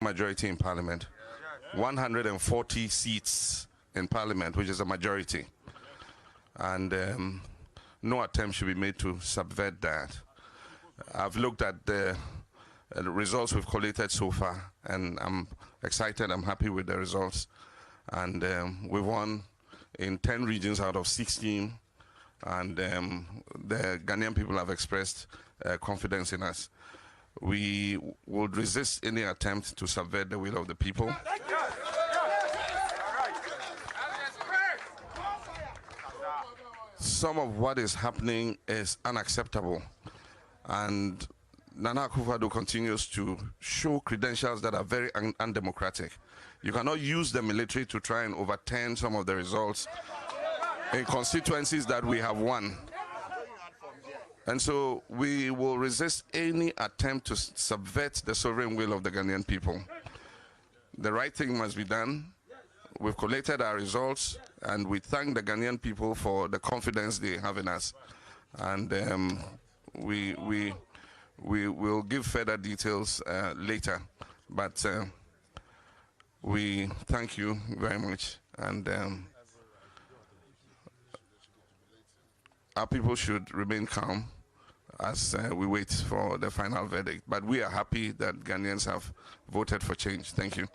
majority in Parliament, 140 seats in Parliament, which is a majority. And no attempt should be made to subvert that. I've looked at the results we've collated so far, and I'm excited, I'm happy with the results. And we won in 10 regions out of 16, and the Ghanaian people have expressed confidence in us. We would resist any attempt to subvert the will of the people. Some of what is happening is unacceptable, and Nana Akufo-Addo continues to show credentials that are very undemocratic. You cannot use the military to try and overturn some of the results in constituencies that we have won. And so we will resist any attempt to subvert the sovereign will of the Ghanaian people. The right thing must be done. We've collated our results, and we thank the Ghanaian people for the confidence they have in us. And we will give further details later. But we thank you very much. And our people should remain calm as we wait for the final verdict. But we are happy that Ghanaians have voted for change. Thank you.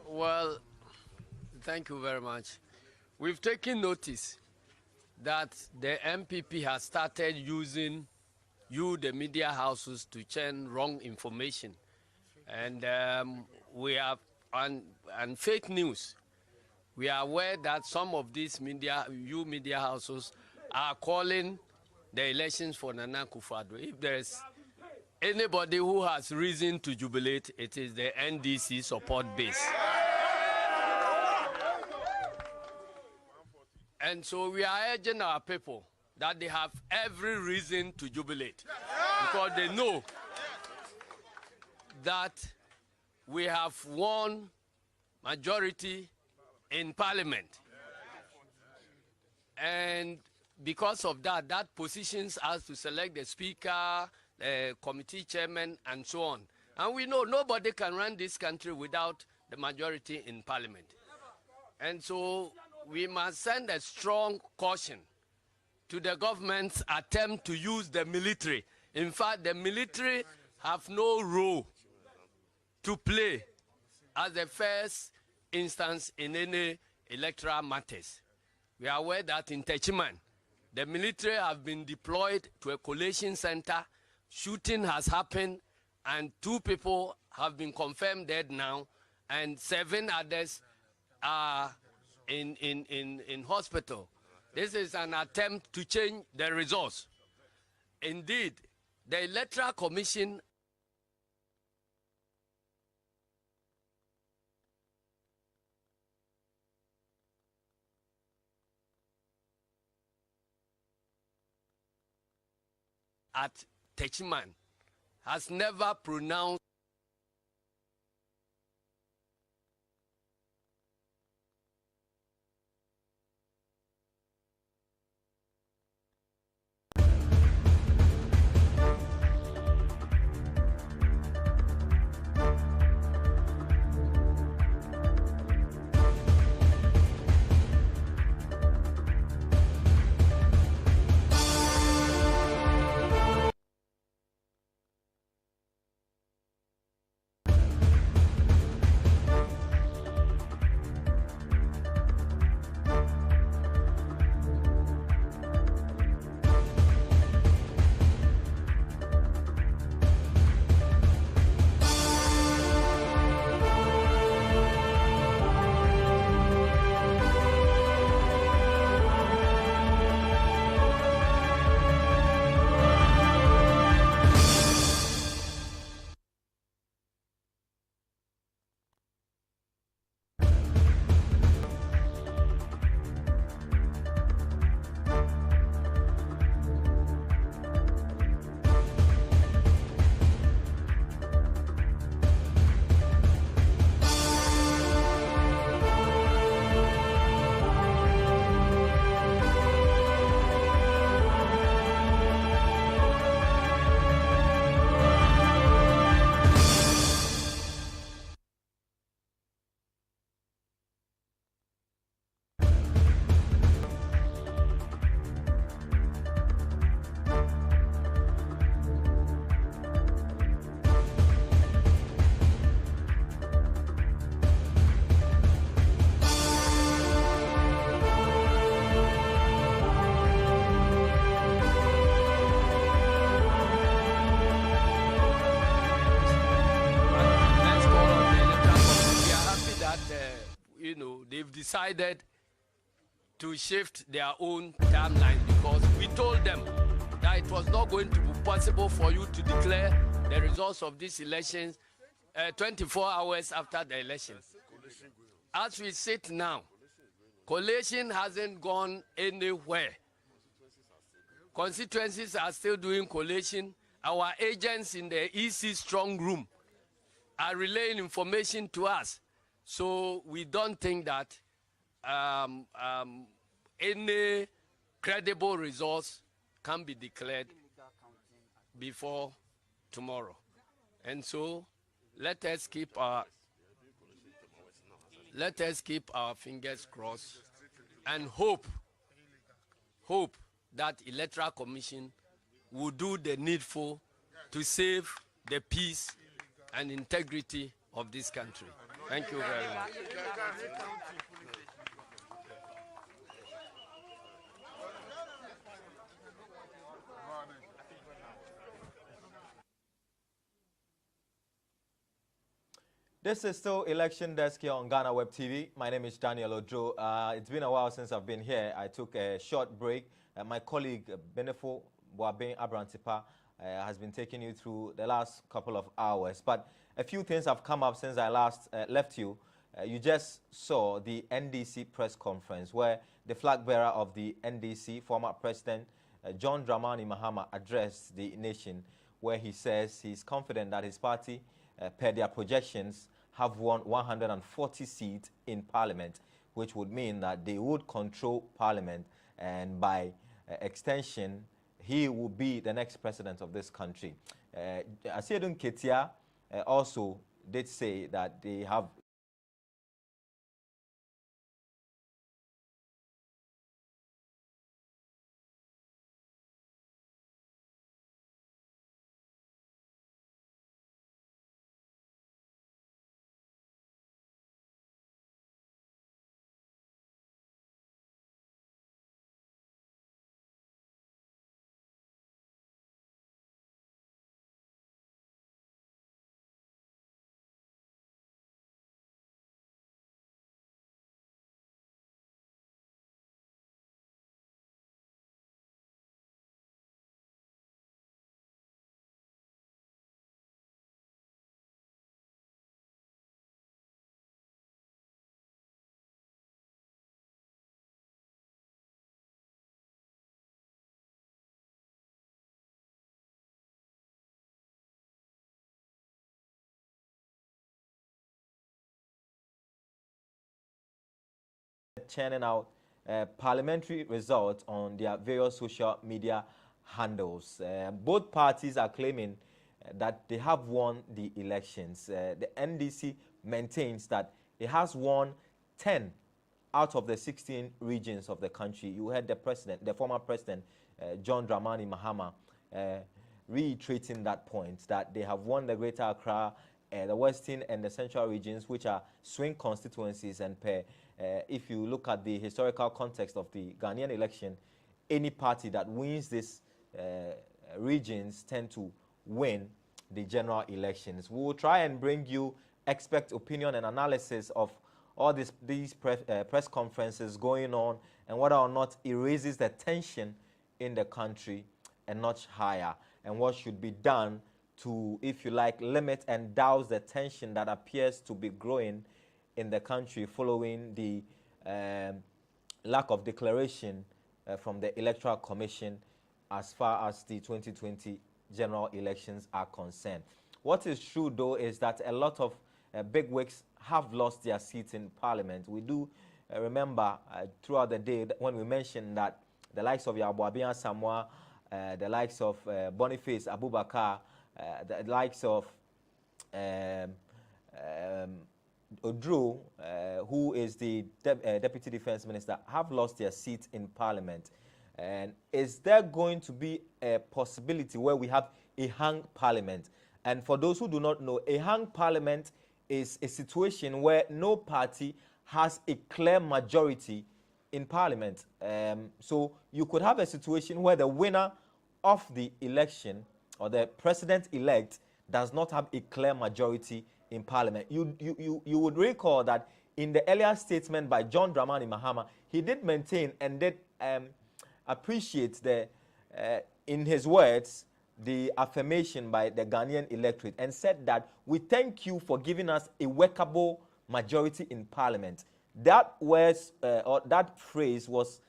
Well, thank you very much. We've taken notice that the MPP has started using the media houses, to churn wrong information. And we have, and fake news. We are aware that some of these media houses are calling the elections for Nana Akufo-Addo. If there is anybody who has reason to jubilate, it is the NDC support base. And so we are urging our people that they have every reason to jubilate, because they know that we have won majority in Parliament. And because of that, that positions us to select the Speaker, the committee chairman, and so on. And we know nobody can run this country without the majority in Parliament. And so we must send a strong caution to the government's attempt to use the military. In fact, the military have no role to play as the first instance in any electoral matters. We are aware that in Techiman, the military have been deployed to a collation center. Shooting has happened, and 2 people have been confirmed dead now, and 7 others are in hospital. This is an attempt to change the results. Indeed, the Electoral Commission at Techiman has never pronounced decided to shift their own timeline, because we told them that it was not going to be possible for you to declare the results of these elections 24 hours after the election. As we sit now, collation hasn't gone anywhere. Constituencies are still doing collation. Our agents in the EC strong room are relaying information to us. So we don't think that any credible results can be declared before tomorrow. And so let us keep our fingers crossed and hope that Electoral Commission will do the needful to save the peace and integrity of this country. Thank you very much. This is still Election Desk here on GhanaWeb TV. My name is Daniel Ojo. It's been a while since I've been here. I took a short break. My colleague, Benefo Boabin Abrantipa, has been taking you through the last couple of hours. But a few things have come up since I last left you. You just saw the NDC press conference where the flag bearer of the NDC, former President John Dramani Mahama, addressed the nation, where he says he's confident that his party, per their projections, have won 140 seats in Parliament, which would mean that they would control Parliament, and by extension, he will be the next president of this country. Asiedun Ketia also did say that they have churning out parliamentary results on their various social media handles. Both parties are claiming that they have won the elections. The NDC maintains that it has won 10 out of the 16 regions of the country. You heard the former president, John Dramani Mahama, reiterating that point, that they have won the Greater Accra, the Western and the Central regions, which are swing constituencies, and if you look at the historical context of the Ghanaian election, any party that wins these regions tend to win the general elections. We will try and bring you expert opinion and analysis of all these press conferences going on, and whether or not it raises the tension in the country a notch higher, and what should be done to, if you like, limit and douse the tension that appears to be growing in the country following the lack of declaration from the Electoral Commission as far as the 2020 general elections are concerned. What is true, though, is that a lot of bigwigs have lost their seats in Parliament. We do remember throughout the day when we mentioned that the likes of Yabuabian Samoa, the likes of Boniface Abubakar, the likes of Odro, who is the Deputy Defense Minister, have lost their seats in Parliament. And is there going to be a possibility where we have a hung Parliament? And for those who do not know, a hung Parliament is a situation where no party has a clear majority in Parliament. So you could have a situation where the winner of the election or the president-elect does not have a clear majority in Parliament. You would recall that in the earlier statement by John Dramani Mahama, he did maintain and did appreciate in his words, the affirmation by the Ghanaian electorate, and said that we thank you for giving us a workable majority in Parliament. That words or that phrase was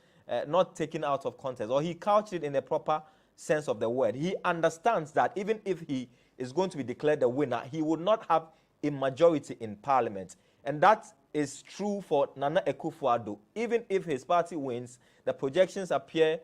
not taken out of context, or he couched it in the proper sense of the word. He understands that even if he is going to be declared the winner, he would not have a majority in Parliament. And that is true for Nana Akufo-Addo. Even if his party wins, the projections appear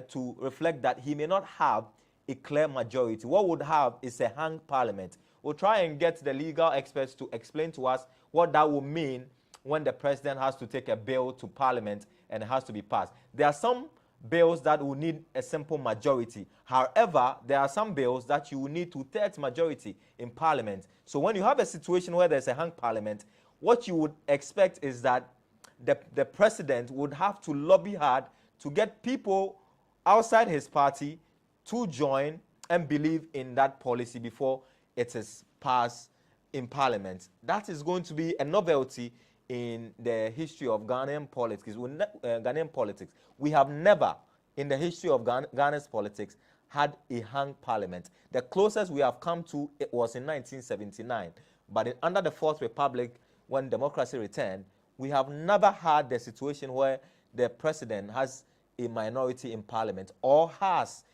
to reflect that he may not have a clear majority. What would have is a hung Parliament. We'll try and get the legal experts to explain to us what that will mean when the president has to take a bill to Parliament and it has to be passed. There are some bills that will need a simple majority. However, there are some bills that you will need two-thirds majority in Parliament. So when you have a situation where there's a hung Parliament, what you would expect is that the president would have to lobby hard to get people outside his party to join and believe in that policy before it is passed in Parliament. That is going to be a novelty in the history of Ghanaian politics. We have never, in the history of Ghana's politics, had a hung Parliament. The closest we have come to it was in 1979. But under the Fourth Republic, when democracy returned, we have never had the situation where the president has a minority in Parliament or has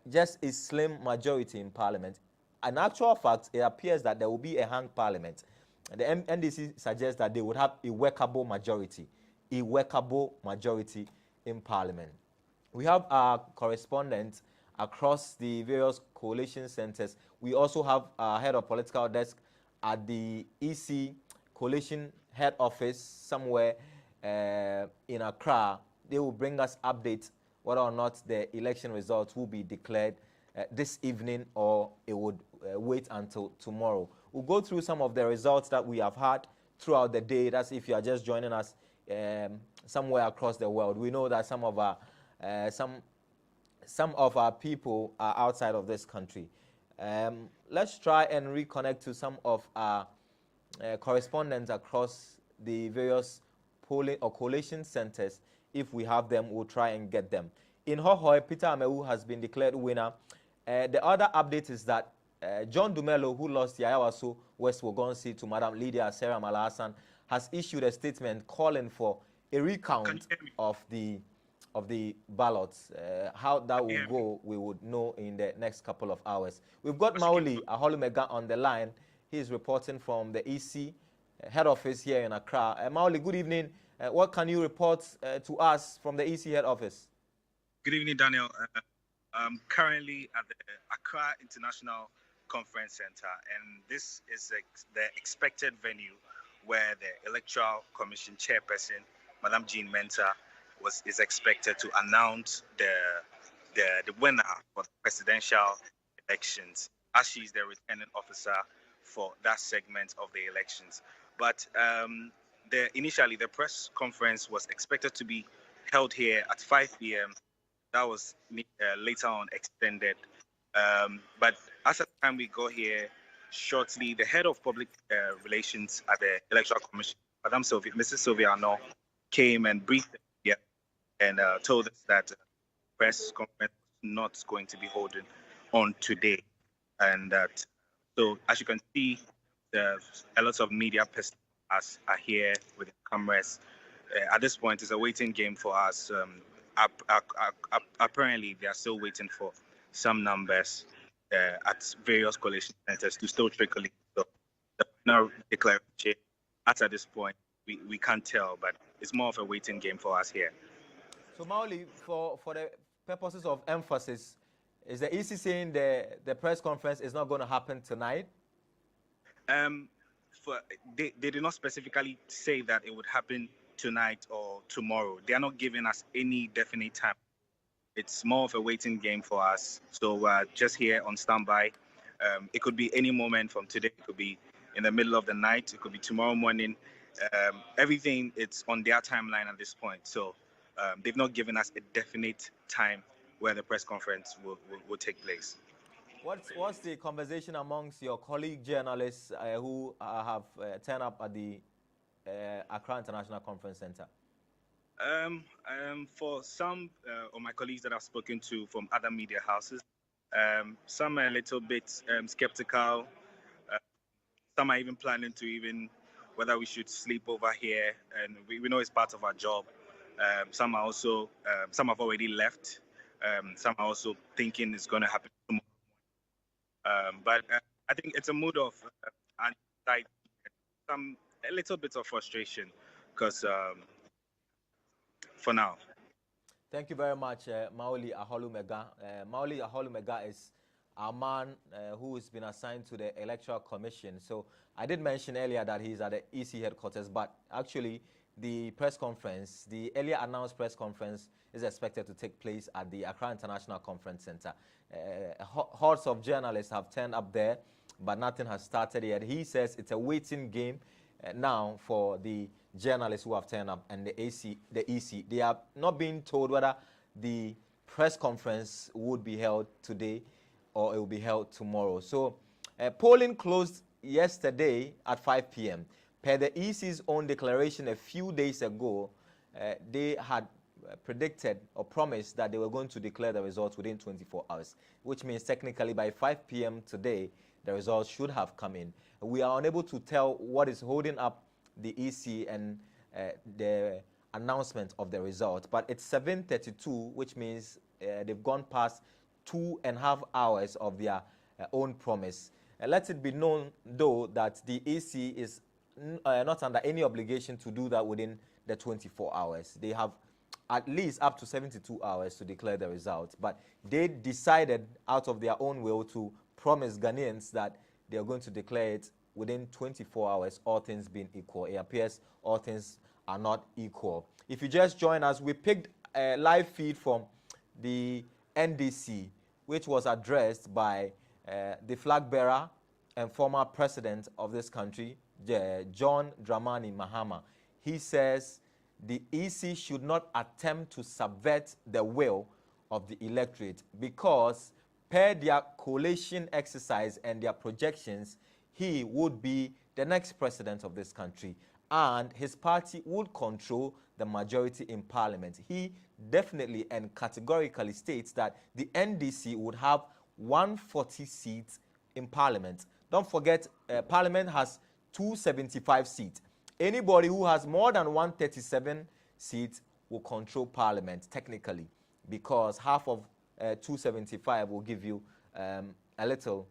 just a slim majority in Parliament. In actual fact, it appears that there will be a hung Parliament. The NDC suggests that they would have a workable majority in Parliament. We have our correspondents across the various coalition centers. We also have our head of political desk at the EC coalition head office somewhere in Accra. They will bring us updates whether or not the election results will be declared this evening or it would wait until tomorrow. We'll go through some of the results that we have had throughout the day. That's if you are just joining us somewhere across the world. We know that some of our people are outside of this country. Let's try and reconnect to some of our correspondents across the various polling or coalition centers. If we have them, we'll try and get them. In Hohoe, Peter Amewu has been declared winner. The other update is that John Dumelo, who lost the Ayawaso West Wogonsi to Madam Lydia Sarah Malasan, has issued a statement calling for a recount of the ballots. How that will go, we would know in the next couple of hours. We've got Maoli Aholumega on the line. He is reporting from the EC head office here in Accra. Maoli, good evening. What can you report to us from the EC head office? Good evening, Daniel. I'm currently at the Accra International Conference Center, and this is the expected venue where the Electoral Commission chairperson, Madam Jean Mensah, is expected to announce the winner for the presidential elections, as she is the returning officer for that segment of the elections. But initially, the press conference was expected to be held here at 5 p.m. That was later on extended. But as the time we got here, shortly, the head of public relations at the Electoral Commission, Mrs. Sylvia Arno, came and briefed here and told us that the press conference was not going to be holding on today. And that, so as you can see, a lot of media personnel are here with cameras. At this point, it's a waiting game for us. Apparently, they are still waiting for some numbers at various coalition centers to still trickle in. So the final declaration, at this point, we can't tell, but it's more of a waiting game for us here. So, Maoli, for the purposes of emphasis, is the EC saying the press conference is not going to happen tonight? They did not specifically say that it would happen tonight or tomorrow. They are not giving us any definite time. It's more of a waiting game for us. So just here on standby. It could be any moment from today. It could be in the middle of the night. It could be tomorrow morning. Everything, it's on their timeline at this point. So they've not given us a definite time where the press conference will take place. What's the conversation amongst your colleague journalists who have turned up at the Accra International Conference Center? For some of my colleagues that I've spoken to from other media houses, some are a little bit skeptical. Some are even planning to whether we should sleep over here, and we know it's part of our job. Some are also, some have already left. Some are also thinking it's going to happen tomorrow. But I think it's a mood of anxiety, a little bit of frustration, because for now. Thank you very much, Maoli Aholumega. Maoli Aholumega is a man who has been assigned to the Electoral Commission. So I did mention earlier that he's at the EC headquarters, but actually the press conference, the earlier announced press conference, is expected to take place at the Accra International Conference Center. Hordes of journalists have turned up there, but nothing has started yet. He says it's a waiting game now for the journalists who have turned up and the EC. They are not being told whether the press conference would be held today or it will be held tomorrow. So polling closed yesterday at 5 p.m. Per the EC's own declaration a few days ago, they had predicted or promised that they were going to declare the results within 24 hours, which means technically by 5 p.m. today, the results should have come in. We are unable to tell what is holding up the EC and the announcement of the result, but it's 7:32, which means they've gone past 2.5 hours of their own promise. Let it be known, though, that the EC is not under any obligation to do that within the 24 hours. They have at least up to 72 hours to declare the results, but they decided out of their own will to promise Ghanaians that they are going to declare it within 24 hours, all things being equal. It appears all things are not equal. If you just join us, we picked a live feed from the NDC, which was addressed by the flag bearer and former president of this country, John Dramani Mahama. He says the EC should not attempt to subvert the will of the electorate because per their collation exercise and their projections, he would be the next president of this country and his party would control the majority in parliament. He definitely and categorically states that the NDC would have 140 seats in parliament. Don't forget, parliament has 275 seats. Anybody who has more than 137 seats will control parliament technically, because half of 275 will give you a little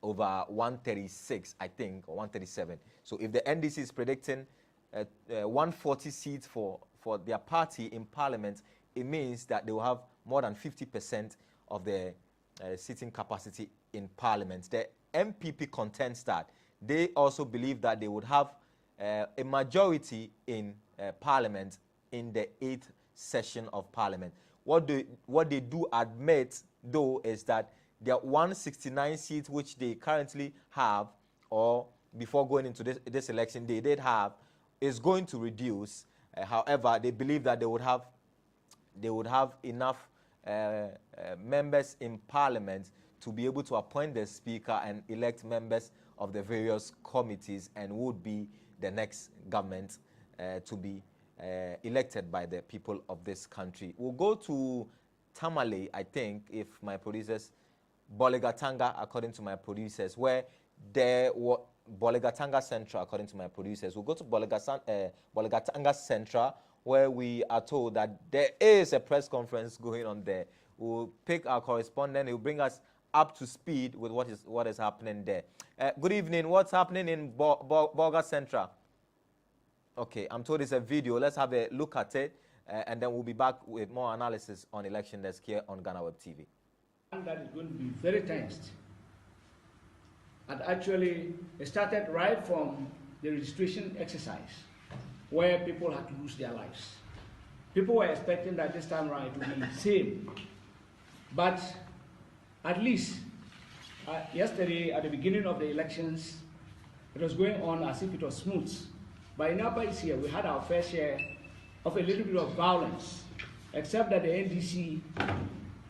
over 136, I think, or 137. So if the NDC is predicting 140 seats for their party in parliament, it means that they will have more than 50% of the sitting capacity in parliament. The MPP contends that they also believe that they would have a majority in parliament in the 8th session of parliament. What they do admit, though, is that their 169 seats which they currently have, or before going into this election they did have, is going to reduce. However, they believe that they would have enough members in parliament to be able to appoint the speaker and elect members of the various committees, and would be the next government to be elected by the people of this country. We'll go to Tamale, I think, if my producers, Bolega Tanga, according to my producers, where there were Bolega Tanga Central, according to my producers. We'll go to Bolega Tanga Central, where we are told that there is a press conference going on there. We'll pick our correspondent. He'll bring us up to speed with what is happening there. Good evening. What's happening in Bolega Central? Okay, I'm told it's a video. Let's have a look at it, and then we'll be back with more analysis on election desk here on GhanaWeb TV. That is going to be very tensed. And actually, it started right from the registration exercise, where people had to lose their lives. People were expecting that this time around it would be the same. But at least yesterday, at the beginning of the elections, it was going on as if it was smooth. But in Upper East here, we had our fair share of a little bit of violence, except that the NDC,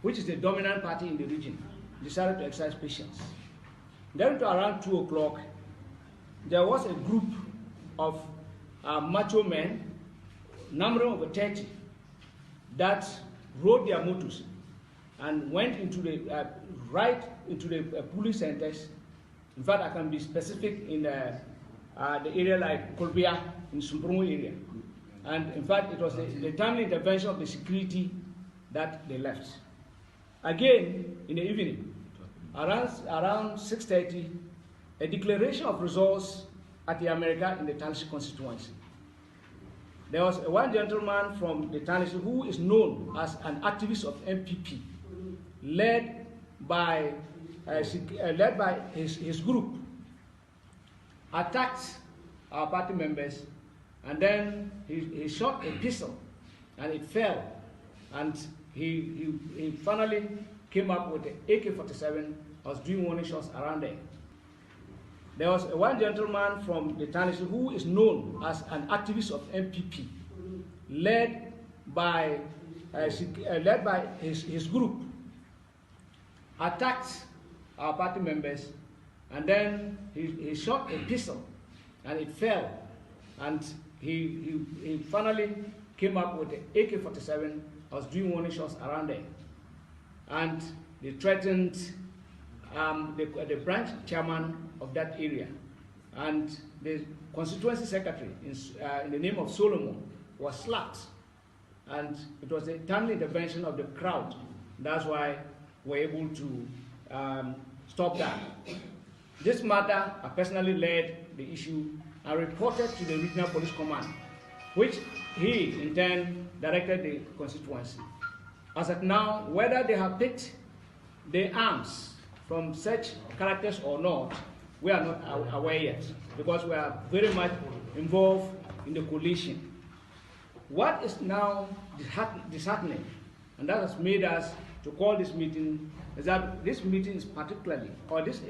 which is the dominant party in the region, decided to exercise patience. Then to around 2 o'clock, there was a group of macho men, number of 30, that rode their motors and went into the right into the police centers. In fact, I can be specific in the area like Kolbia in Sumbrongo area. And in fact, it was the timely intervention of the security that they left. Again, in the evening, around 6:30, a declaration of results at the America in the Township constituency. There was one gentleman from the Township who is known as an activist of MPP, led by his group, attacked our party members, and then he shot a pistol, and it fell, and he finally came up with the AK-47, was doing warning shots around there. There was one gentleman from the Township who is known as an activist of MPP, led by his group, attacked our party members, and then he shot a pistol, and it fell, and he finally came up with the AK-47, was doing warning shots around there, and they threatened the branch chairman of that area, and the constituency secretary in the name of Solomon was slapped, and it was a timely intervention of the crowd. That's why we're able to stop that. This matter, I personally led the issue and reported to the regional police command, which he in turn directed the constituency. As of now, whether they have picked the arms from such characters or not, we are not aware yet, because we are very much involved in the coalition. What is now disheartening, and that has made us to call this meeting, is that this meeting is particularly, or this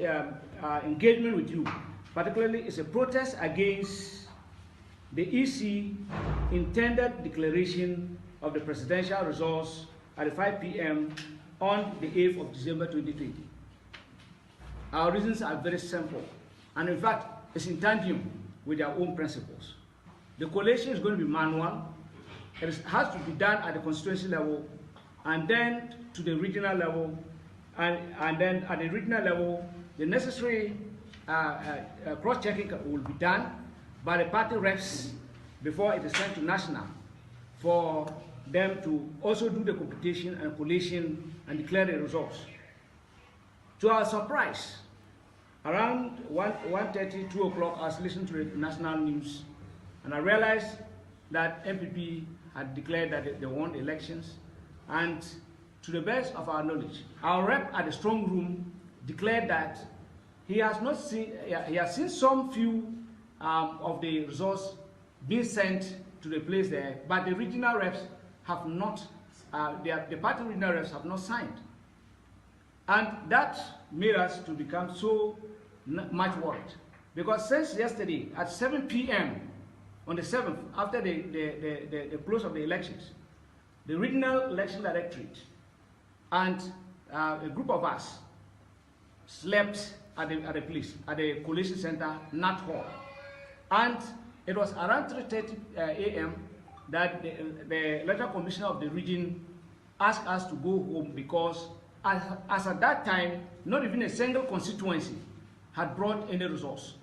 engagement with you, particularly is a protest against the EC intended declaration of the presidential results at 5 p.m. on the 8th of December 2020. Our reasons are very simple, and in fact, it's in tandem with their own principles. The collation is going to be manual. It has to be done at the constituency level, and then to the regional level, and then at the regional level, the necessary cross-checking will be done by the party reps before it is sent to national for them to also do the computation and collation and declare the results. To our surprise, around 1:30, 2 o'clock, I was listening to the national news, and I realized that MPP had declared that they won the elections, and to the best of our knowledge, our rep at the strong room declared that he has seen some few of the results being sent to the place there, but the regional reps have not, the party regional reps have not signed. And that made us to become so much worried, because since yesterday at 7 p.m. on the 7th, after the close of the elections, the regional election directorate and a group of us slept at the place, at the collation center, Nat Hall. And it was around 3:30 a.m. that the electoral commissioner of the region asked us to go home, because as at that time, not even a single constituency had brought any results.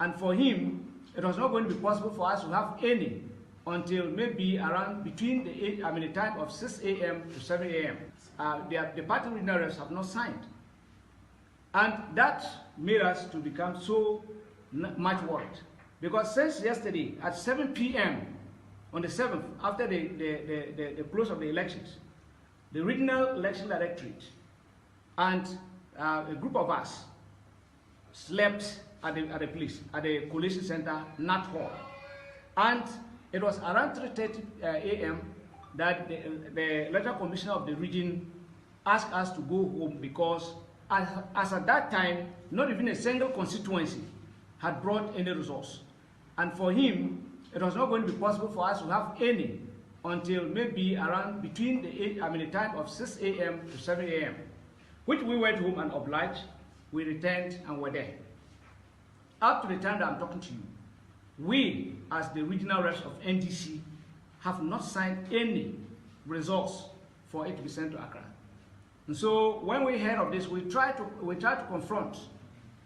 And for him, it was not going to be possible for us to have any until maybe around between the time of 6 a.m. to 7 a.m. The party regional reps have not signed. And that made us to become so much worried, because since yesterday at 7 p.m. on the 7th, after the close of the elections, the regional election directorate and a group of us slept at the place, at the collation center, Nat Hall. And it was around 3:30 a.m. that the electoral commissioner of the region asked us to go home, because as at that time, not even a single constituency had brought any results. And for him, it was not going to be possible for us to have any until maybe around between the time of 6 a.m. to 7 a.m., which we went home and obliged. We returned and were there. Up to the time that I'm talking to you, we, as the regional reps of NDC, have not signed any results for it to be sent to Accra. And so when we heard of this, we tried to confront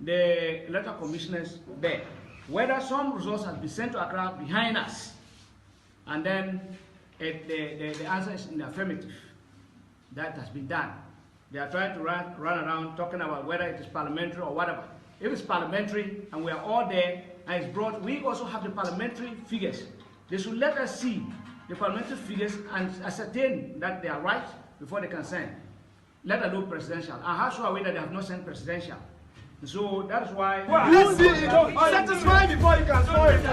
the electoral commissioners there, whether some results have been sent to Accra behind us, and then the answer is in the affirmative. That has been done. They are trying to run around talking about whether it is parliamentary or whatever. If it's parliamentary and we are all there and it's brought, we also have the parliamentary figures. They should let us see the parliamentary figures and ascertain that they are right before they can send, let alone presidential. And how sure are we that they have not sent presidential? So that's why. You see, satisfy before you can score it.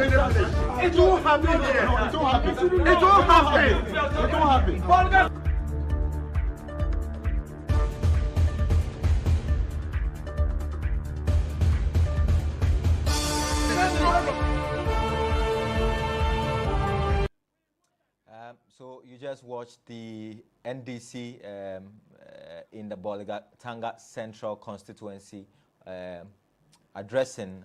It won't happen here. It won't happen. It won't happen. It won't happen. So you just watched the NDC in the Tanga Central constituency addressing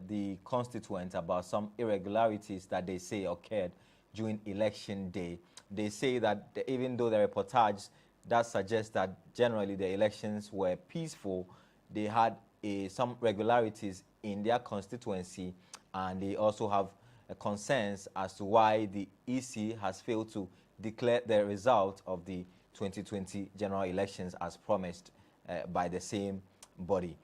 the constituents about some irregularities that they say occurred during election day. They say that even though the reportage that suggests that generally the elections were peaceful, they had some regularities in their constituency, and they also have concerns as to why the EC has failed to declare the result of the 2020 general elections as promised by the same body.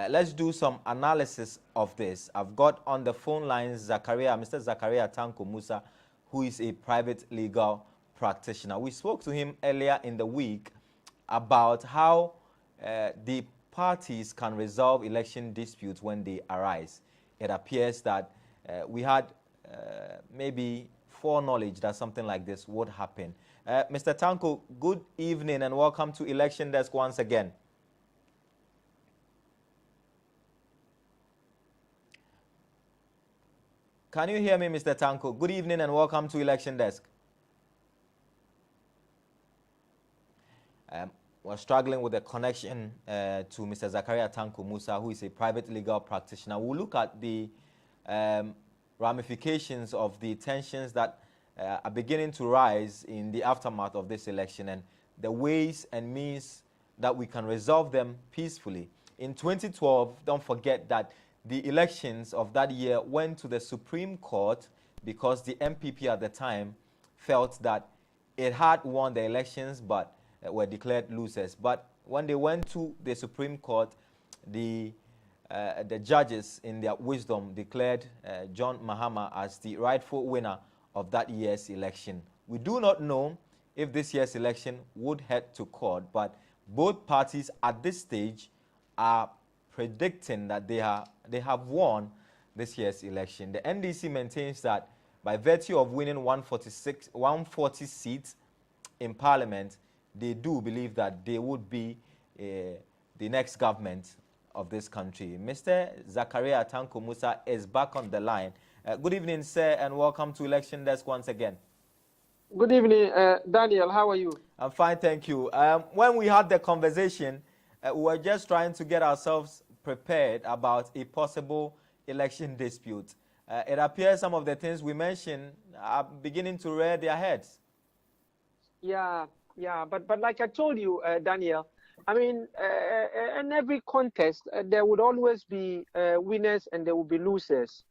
Let's do some analysis of this. I've got on the phone lines Mr. Zakaria Tanko Musa, who is a private legal practitioner. We spoke to him earlier in the week about how the parties can resolve election disputes when they arise. It appears that we had maybe foreknowledge that something like this would happen. Mr. Tanko, good evening and welcome to Election Desk once again. Can you hear me, Mr. Tanko? Good evening and welcome to Election Desk. We're struggling with the connection to Mr. Zakaria Tanko Musa, who is a private legal practitioner. We'll look at the ramifications of the tensions that are beginning to rise in the aftermath of this election and the ways and means that we can resolve them peacefully. In 2012, don't forget that the elections of that year went to the Supreme Court because the MPP at the time felt that it had won the elections but were declared losers. But when they went to the Supreme Court, the judges, in their wisdom, declared John Mahama as the rightful winner of that year's election. We do not know if this year's election would head to court, but both parties at this stage are predicting that they have won this year's election. The NDC maintains that by virtue of winning 140 seats in Parliament, they do believe that they would be the next government of this country. Mr. Zakaria Tanko Musa is back on the line. Good evening, sir, and welcome to Election Desk once again. Good evening, Daniel. How are you? I'm fine, thank you. When we had the conversation, we were just trying to get ourselves prepared about a possible election dispute. It appears some of the things we mentioned are beginning to rear their heads. Yeah, but like I told you, Daniel, I mean, in every contest, there would always be winners and there would be losers.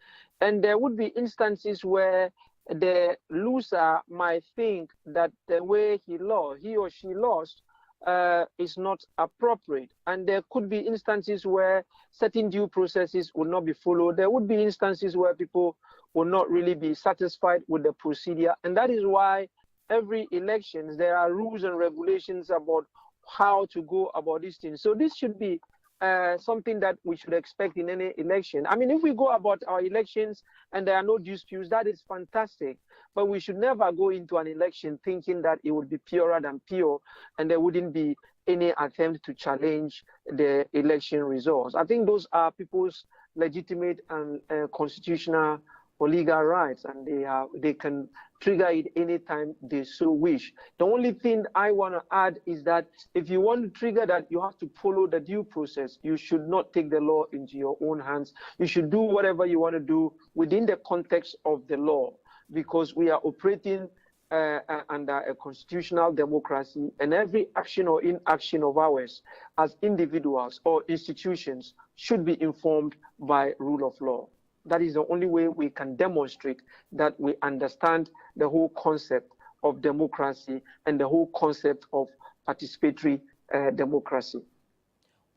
And there would be instances where the loser might think that the way he or she lost, is not appropriate. And there could be instances where certain due processes will not be followed. There would be instances where people will not really be satisfied with the procedure. And that is why every elections, there are rules and regulations about how to go about these things. So this should be something that we should expect in any election. I mean, if we go about our elections and there are no disputes, that is fantastic. But we should never go into an election thinking that it would be purer than pure and there wouldn't be any attempt to challenge the election results. I think those are people's legitimate and constitutional for legal rights, and they can trigger it anytime they so wish. The only thing I want to add is that if you want to trigger that, you have to follow the due process. You should not take the law into your own hands. You should do whatever you want to do within the context of the law, because we are operating under a constitutional democracy, and every action or inaction of ours as individuals or institutions should be informed by rule of law. That is the only way we can demonstrate that we understand the whole concept of democracy and the whole concept of participatory democracy.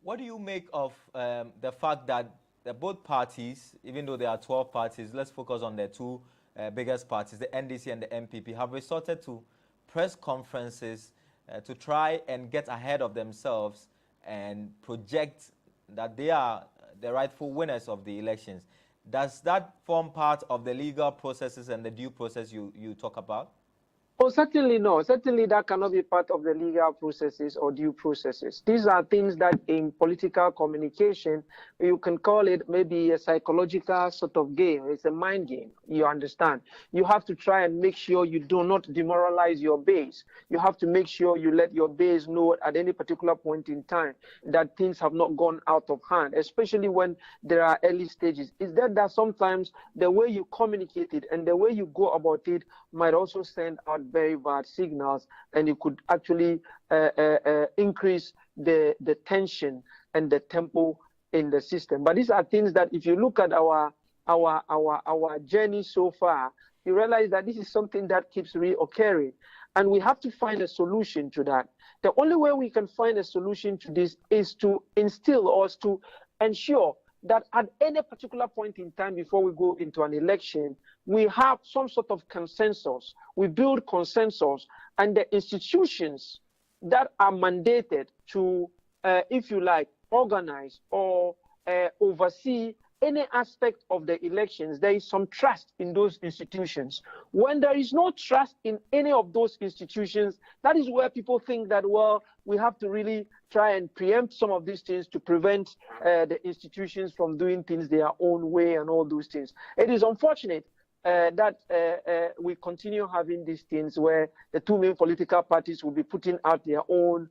What do you make of the fact that both parties, even though there are 12 parties, let's focus on the two biggest parties, the NDC and the MPP, have resorted to press conferences to try and get ahead of themselves and project that they are the rightful winners of the elections? Does that form part of the legal processes and the due process you talk about? Oh, certainly no. Certainly that cannot be part of the legal processes or due processes. These are things that in political communication, you can call it maybe a psychological sort of game. It's a mind game, you understand. You have to try and make sure you do not demoralize your base. You have to make sure you let your base know at any particular point in time that things have not gone out of hand, especially when there are early stages. Is that sometimes the way you communicate it and the way you go about it might also send out very bad signals, and it could actually increase the tension and the tempo in the system. But these are things that, if you look at our journey so far, you realize that this is something that keeps reoccurring, and we have to find a solution to that. The only way we can find a solution to this is to instill or to ensure that at any particular point in time before we go into an election, we have some sort of consensus. We build consensus, and the institutions that are mandated to, if you like, organize or oversee any aspect of the elections, there is some trust in those institutions. When there is no trust in any of those institutions, that is where people think that, well, we have to really try and preempt some of these things to prevent the institutions from doing things their own way and all those things. It is unfortunate that we continue having these things where the two main political parties will be putting out their own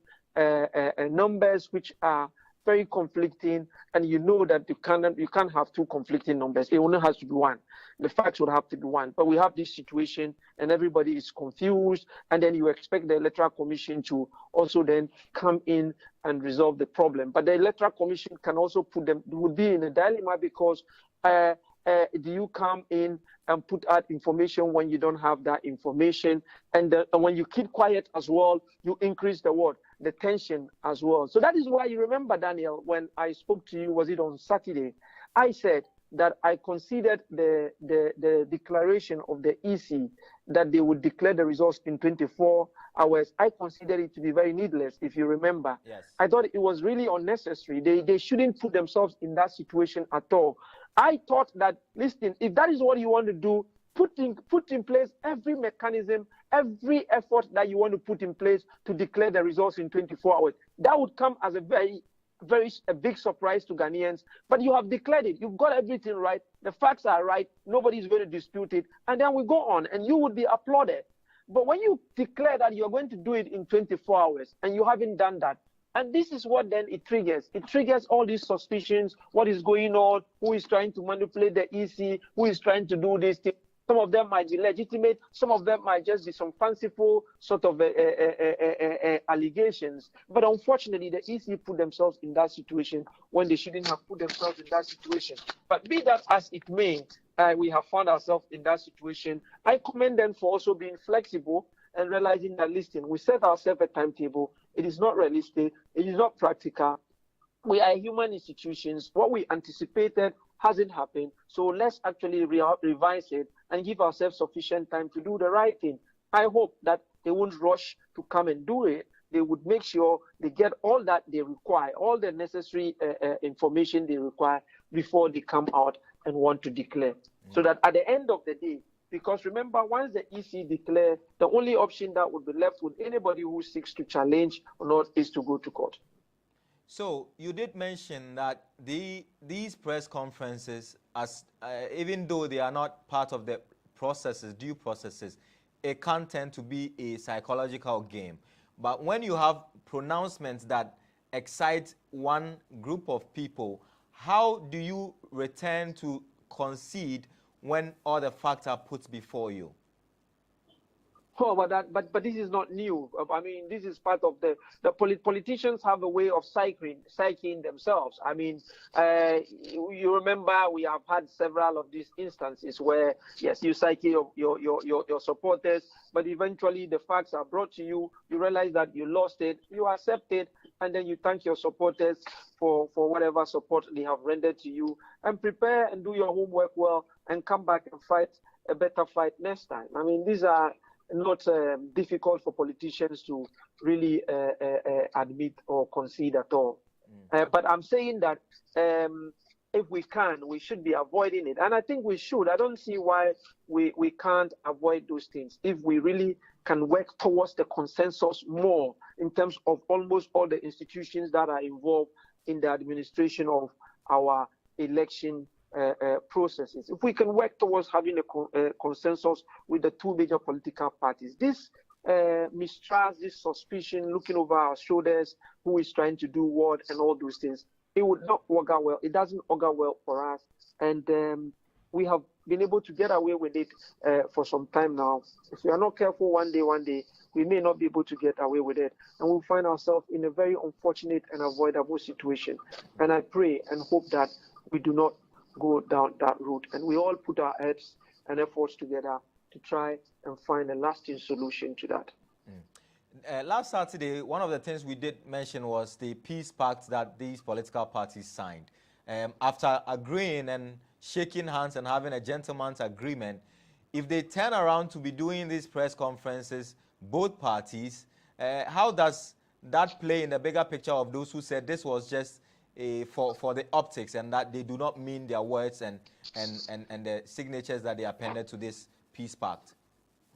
numbers, which are very conflicting, and you know that you can't have two conflicting numbers. It only has to be one. The facts would have to be one. But we have this situation, and everybody is confused, and then you expect the Electoral Commission to also then come in and resolve the problem. But the Electoral Commission can also would be in a dilemma, because do you come in and put out information when you don't have that information? And when you keep quiet as well, you increase the tension as well. So that is why, you remember, Daniel, when I spoke to you, was it on Saturday, I said that I considered the declaration of the EC that they would declare the results in 24 hours. I considered it to be very needless, if you remember. Yes. I thought it was really unnecessary. They shouldn't put themselves in that situation at all. I thought that, listen, if that is what you want to do, put in place every mechanism, every effort that you want to put in place to declare the results in 24 hours. That would come as a big surprise to Ghanaians. But you have declared it. You've got everything right. The facts are right. Nobody's going to dispute it. And then we go on, and you would be applauded. But when you declare that you're going to do it in 24 hours and you haven't done that, and this is what then it triggers. It triggers all these suspicions, what is going on, who is trying to manipulate the EC, who is trying to do this thing. Some of them might be legitimate. Some of them might just be some fanciful sort of allegations. But unfortunately, the EC put themselves in that situation when they shouldn't have put themselves in that situation. But be that as it may, we have found ourselves in that situation. I commend them for also being flexible and realizing that, listen, we set ourselves a timetable. It is not realistic. It is not practical. We are human institutions. What we anticipated hasn't happened. So let's actually revise it and give ourselves sufficient time to do the right thing. I hope that they won't rush to come and do it. They would make sure they get all that they require, all the necessary information they require before they come out and want to declare. So that at the end of the day, because remember, once the EC declares, the only option that would be left with anybody who seeks to challenge or not is to go to court. So you did mention that these press conferences, as even though they are not part of the processes, due processes, it can tend to be a psychological game. But when you have pronouncements that excite one group of people, how do you return to concede when all the facts are put before you? Oh, but this is not new. I mean, this is part of the politicians have a way of psyching themselves. I mean, you remember we have had several of these instances where, yes, you psyche your supporters, but eventually the facts are brought to you. You realize that you lost it, you accept it, and then you thank your supporters for whatever support they have rendered to you, and prepare and do your homework well, and come back and fight a better fight next time. I mean, these are not difficult for politicians to really admit or concede at all. But I'm saying that if we can, we should be avoiding it. And I think we should. I don't see why we can't avoid those things if we really can work towards the consensus more in terms of almost all the institutions that are involved in the administration of our election processes. If we can work towards having a consensus with the two major political parties, this mistrust, this suspicion, looking over our shoulders, who is trying to do what, and all those things, it would not work out well. It doesn't work out well for us, and we have been able to get away with it for some time now. If we are not careful, one day, we may not be able to get away with it, and we'll find ourselves in a very unfortunate and avoidable situation. And I pray and hope that we do not go down that route, and we all put our heads and efforts together to try and find a lasting solution to that. Last Saturday, one of the things we did mention was the peace pact that these political parties signed. After agreeing and shaking hands and having a gentleman's agreement, if they turn around to be doing these press conferences, both parties, how does that play in the bigger picture of those who said this was just for the optics and that they do not mean their words and the signatures that they appended to this peace pact?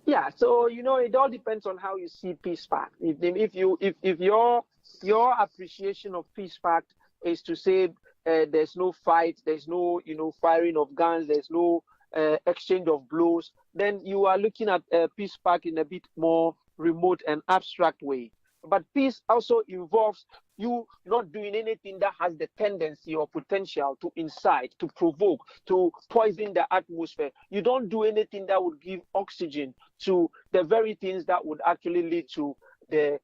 Yeah, so it all depends on how you see peace pact. If your appreciation of peace pact is to say there's no fight, there's no firing of guns, there's no exchange of blows, then you are looking at peace pact in a bit more remote and abstract way. But peace also involves you not doing anything that has the tendency or potential to incite, to provoke, to poison the atmosphere. You don't do anything that would give oxygen to the very things that would actually lead to the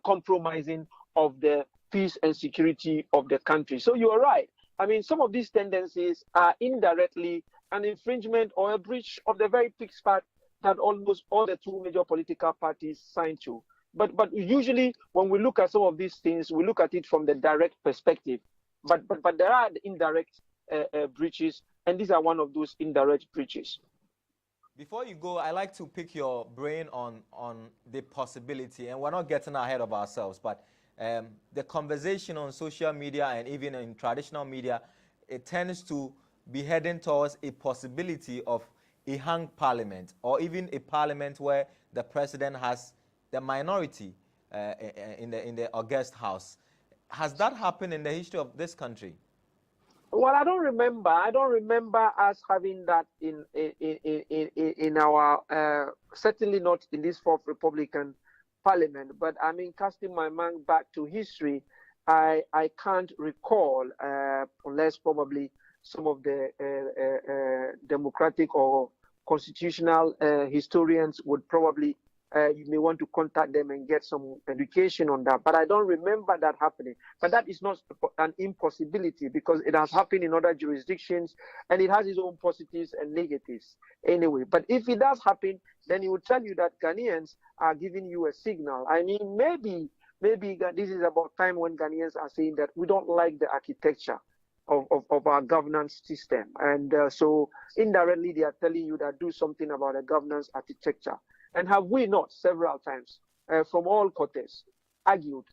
compromising of the peace and security of the country. So you're right. I mean, some of these tendencies are indirectly an infringement or a breach of the very peace pact that almost all the two major political parties signed to. But usually when we look at some of these things, we look at it from the direct perspective. But there are the indirect breaches, and these are one of those indirect breaches. Before you go, I like to pick your brain on the possibility, and we're not getting ahead of ourselves, but the conversation on social media and even in traditional media, it tends to be heading towards a possibility of a hung parliament, or even a parliament where the president has the minority in the august house. Has that happened in the history of this country? Well, I don't remember us having that in our certainly not in this fourth Republican Parliament. But I mean, casting my mind back to history, I can't recall unless probably some of the democratic or constitutional historians would probably. You may want to contact them and get some education on that. But I don't remember that happening. But that is not an impossibility because it has happened in other jurisdictions and it has its own positives and negatives anyway. But if it does happen, then it will tell you that Ghanaians are giving you a signal. I mean, maybe this is about time when Ghanaians are saying that we don't like the architecture of our governance system. And so indirectly, they are telling you that do something about the governance architecture. And have we not several times from all quarters argued,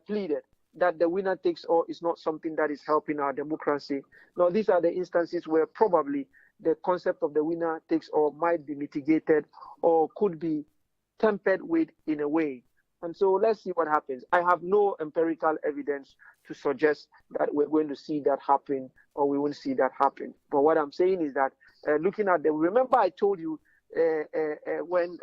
pleaded that the winner takes all is not something that is helping our democracy? No, these are the instances where probably the concept of the winner takes all might be mitigated or could be tempered with in a way And so let's see what happens. I have no empirical evidence to suggest that we're going to see that happen or we won't see that happen. But what I'm saying is that looking at remember I told you when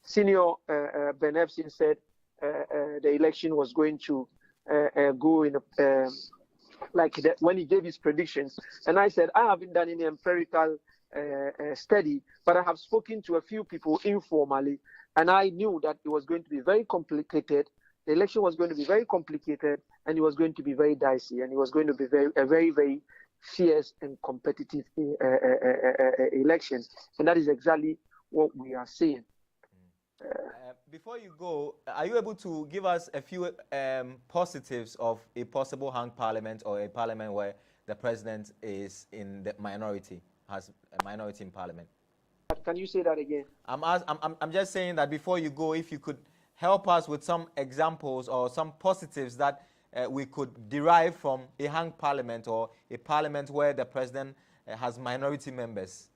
Senior Ben Epson said the election was going to go in when he gave his predictions, and I said I haven't done any empirical study, but I have spoken to a few people informally, and I knew that it was going to be very complicated. The election was going to be very complicated, and it was going to be very dicey, and it was going to be a very fierce and competitive election, and that is exactly what we are seeing. Before you go, are you able to give us a few positives of a possible hung parliament or a parliament where the president is in the minority, has a minority in parliament? Can you say that again? I'm just saying that before you go, if you could help us with some examples or some positives that we could derive from a hung parliament or a parliament where the president has minority members.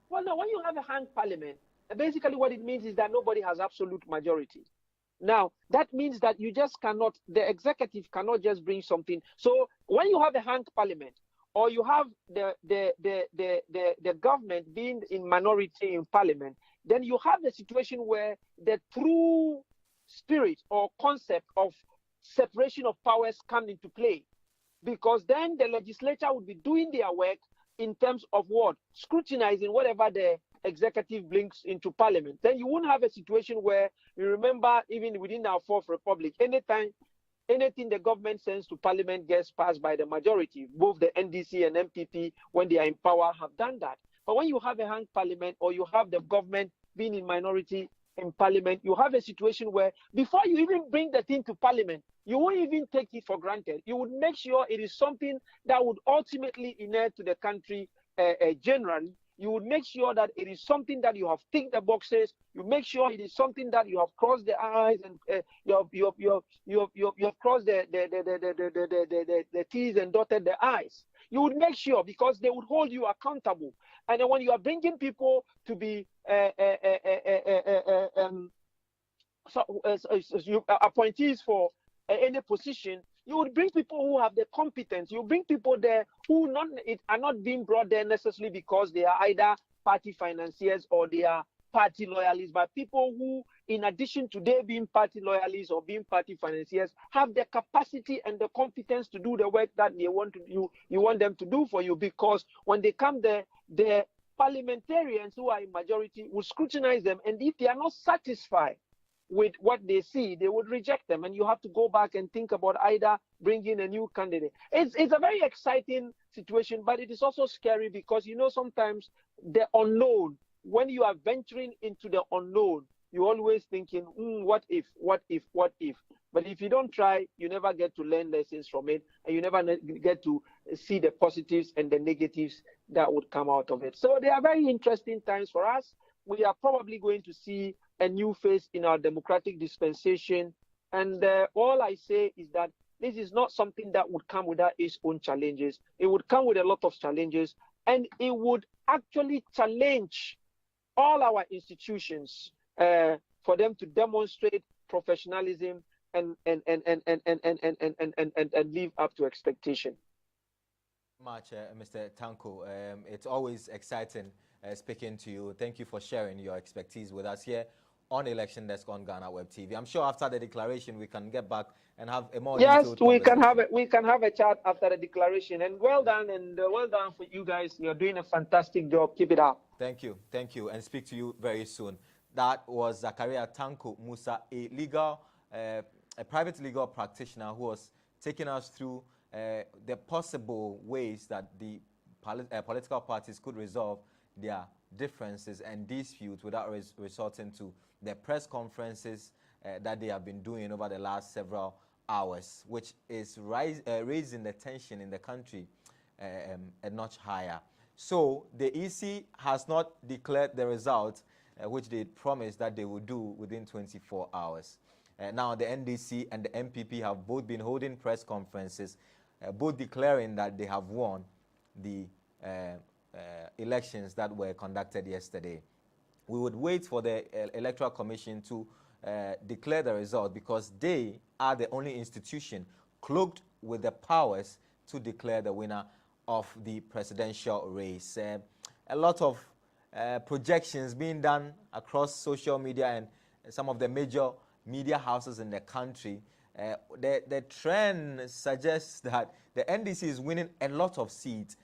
Well, no, when you have a hung parliament, basically what it means is that nobody has absolute majority. Now, that means that you just cannot, the executive cannot just bring something. So when you have a hung parliament, or you have the government being in minority in parliament, then you have the situation where the true spirit or concept of separation of powers come into play. Because then the legislature would be doing their work in terms of what? Scrutinizing whatever the executive brings into parliament. Then you won't have a situation where, you remember, even within our fourth republic, anything the government sends to parliament gets passed by the majority. Both the NDC and MPP, when they are in power, have done that. But when you have a hung parliament, or you have the government being in minority in parliament, you have a situation where before you even bring the thing to parliament, you won't even take it for granted. You would make sure it is something that would ultimately inherit to the country generally. You would make sure that it is something that you have ticked the boxes. You make sure it is something that you have crossed the I's and you have crossed the T's and dotted the I's. You would make sure, because they would hold you accountable. And then when you are bringing people to be appointees for any position, you would bring people who have the competence. You bring people there who are not being brought there necessarily because they are either party financiers or they are party loyalists, but people who, in addition to their being party loyalists or being party financiers, have the capacity and the competence to do the work that they want to do. You want them to do for you, because when they come there, the parliamentarians who are in majority will scrutinize them, and if they are not satisfied with what they see, they would reject them, and you have to go back and think about either bringing a new candidate. It's a very exciting situation, but it is also scary, because sometimes the unknown, when you are venturing into the unknown, you're always thinking, what if? But if you don't try, you never get to learn lessons from it, and you never get to see the positives and the negatives that would come out of it. So they are very interesting times for us. We are probably going to see a new phase in our democratic dispensation. And all I say is that this is not something that would come without its own challenges. It would come with a lot of challenges, and it would actually challenge all our institutions for them to demonstrate professionalism and live up to expectation. Much, Mr. Tanko. It's always exciting speaking to you. Thank you for sharing your expertise with us here on Election Desk on GhanaWeb TV. I'm sure after the declaration we can get back and have a more detailed conversation. we can have a chat after the declaration. And well done for you guys. You're doing a fantastic job. Keep it up. Thank you, and speak to you very soon. That was Zachariah Tanko Musa, a private legal practitioner who was taking us through the possible ways that the political parties could resolve their differences and disputes without resorting to the press conferences that they have been doing over the last several hours, which is raising the tension in the country a notch higher. So the EC has not declared the result, which they promised that they would do within 24 hours. Now the NDC and the MPP have both been holding press conferences, both declaring that they have won the elections that were conducted yesterday. We would wait for the Electoral Commission to declare the result because they are the only institution cloaked with the powers to declare the winner of the presidential race. A lot of projections being done across social media and some of the major media houses in the country. The trend suggests that the NDC is winning a lot of seats,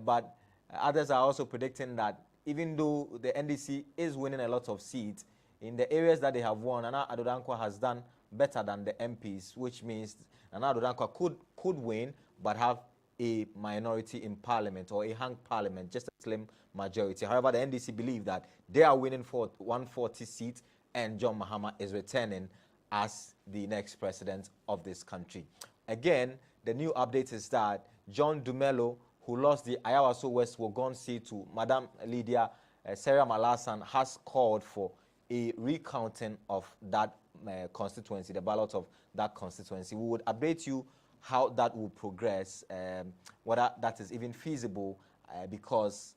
but others are also predicting that even though the NDC is winning a lot of seats, in the areas that they have won, Nana Addo Dankwa has done better than the MPs, which means Nana Addo Dankwa could win but have a minority in parliament or a hung parliament, just a slim majority. However, the NDC believe that they are winning for 140 seats and John Mahama is returning as the next president of this country. Again, the new update is that John Dumelo, who lost the Ayawaso West Wogon seat to Madam Lydia Sarah Malasan, has called for a recounting of that constituency, the ballot of that constituency. We would update you how that will progress, whether that is even feasible, because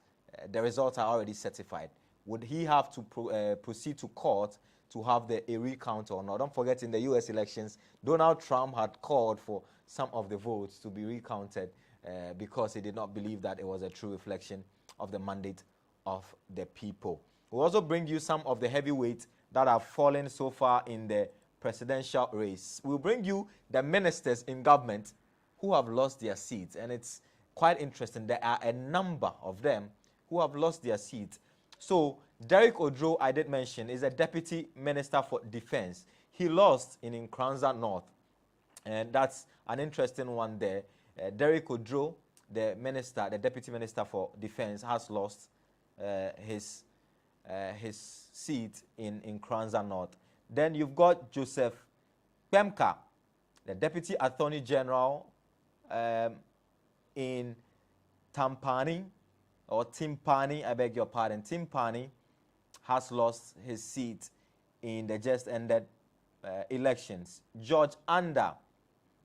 the results are already certified. Would he have to proceed to court to have a recount or not? Don't forget, in the US elections, Donald Trump had called for some of the votes to be recounted because he did not believe that it was a true reflection of the mandate of the people. We'll also bring you some of the heavyweights that have fallen so far in the presidential race. We'll bring you the ministers in government who have lost their seats, and it's quite interesting. There are a number of them who have lost their seats. So Derek Odro, I did mention, is a deputy minister for defense. He lost in Nkranza North, and that's an interesting one there. Derek Odro, the deputy minister for defense, has lost his seat in Nkranza North. Then you've got Joseph Pemka, the Deputy Attorney General in Timpani, I beg your pardon. Timpani has lost his seat in the just ended elections. George Anda,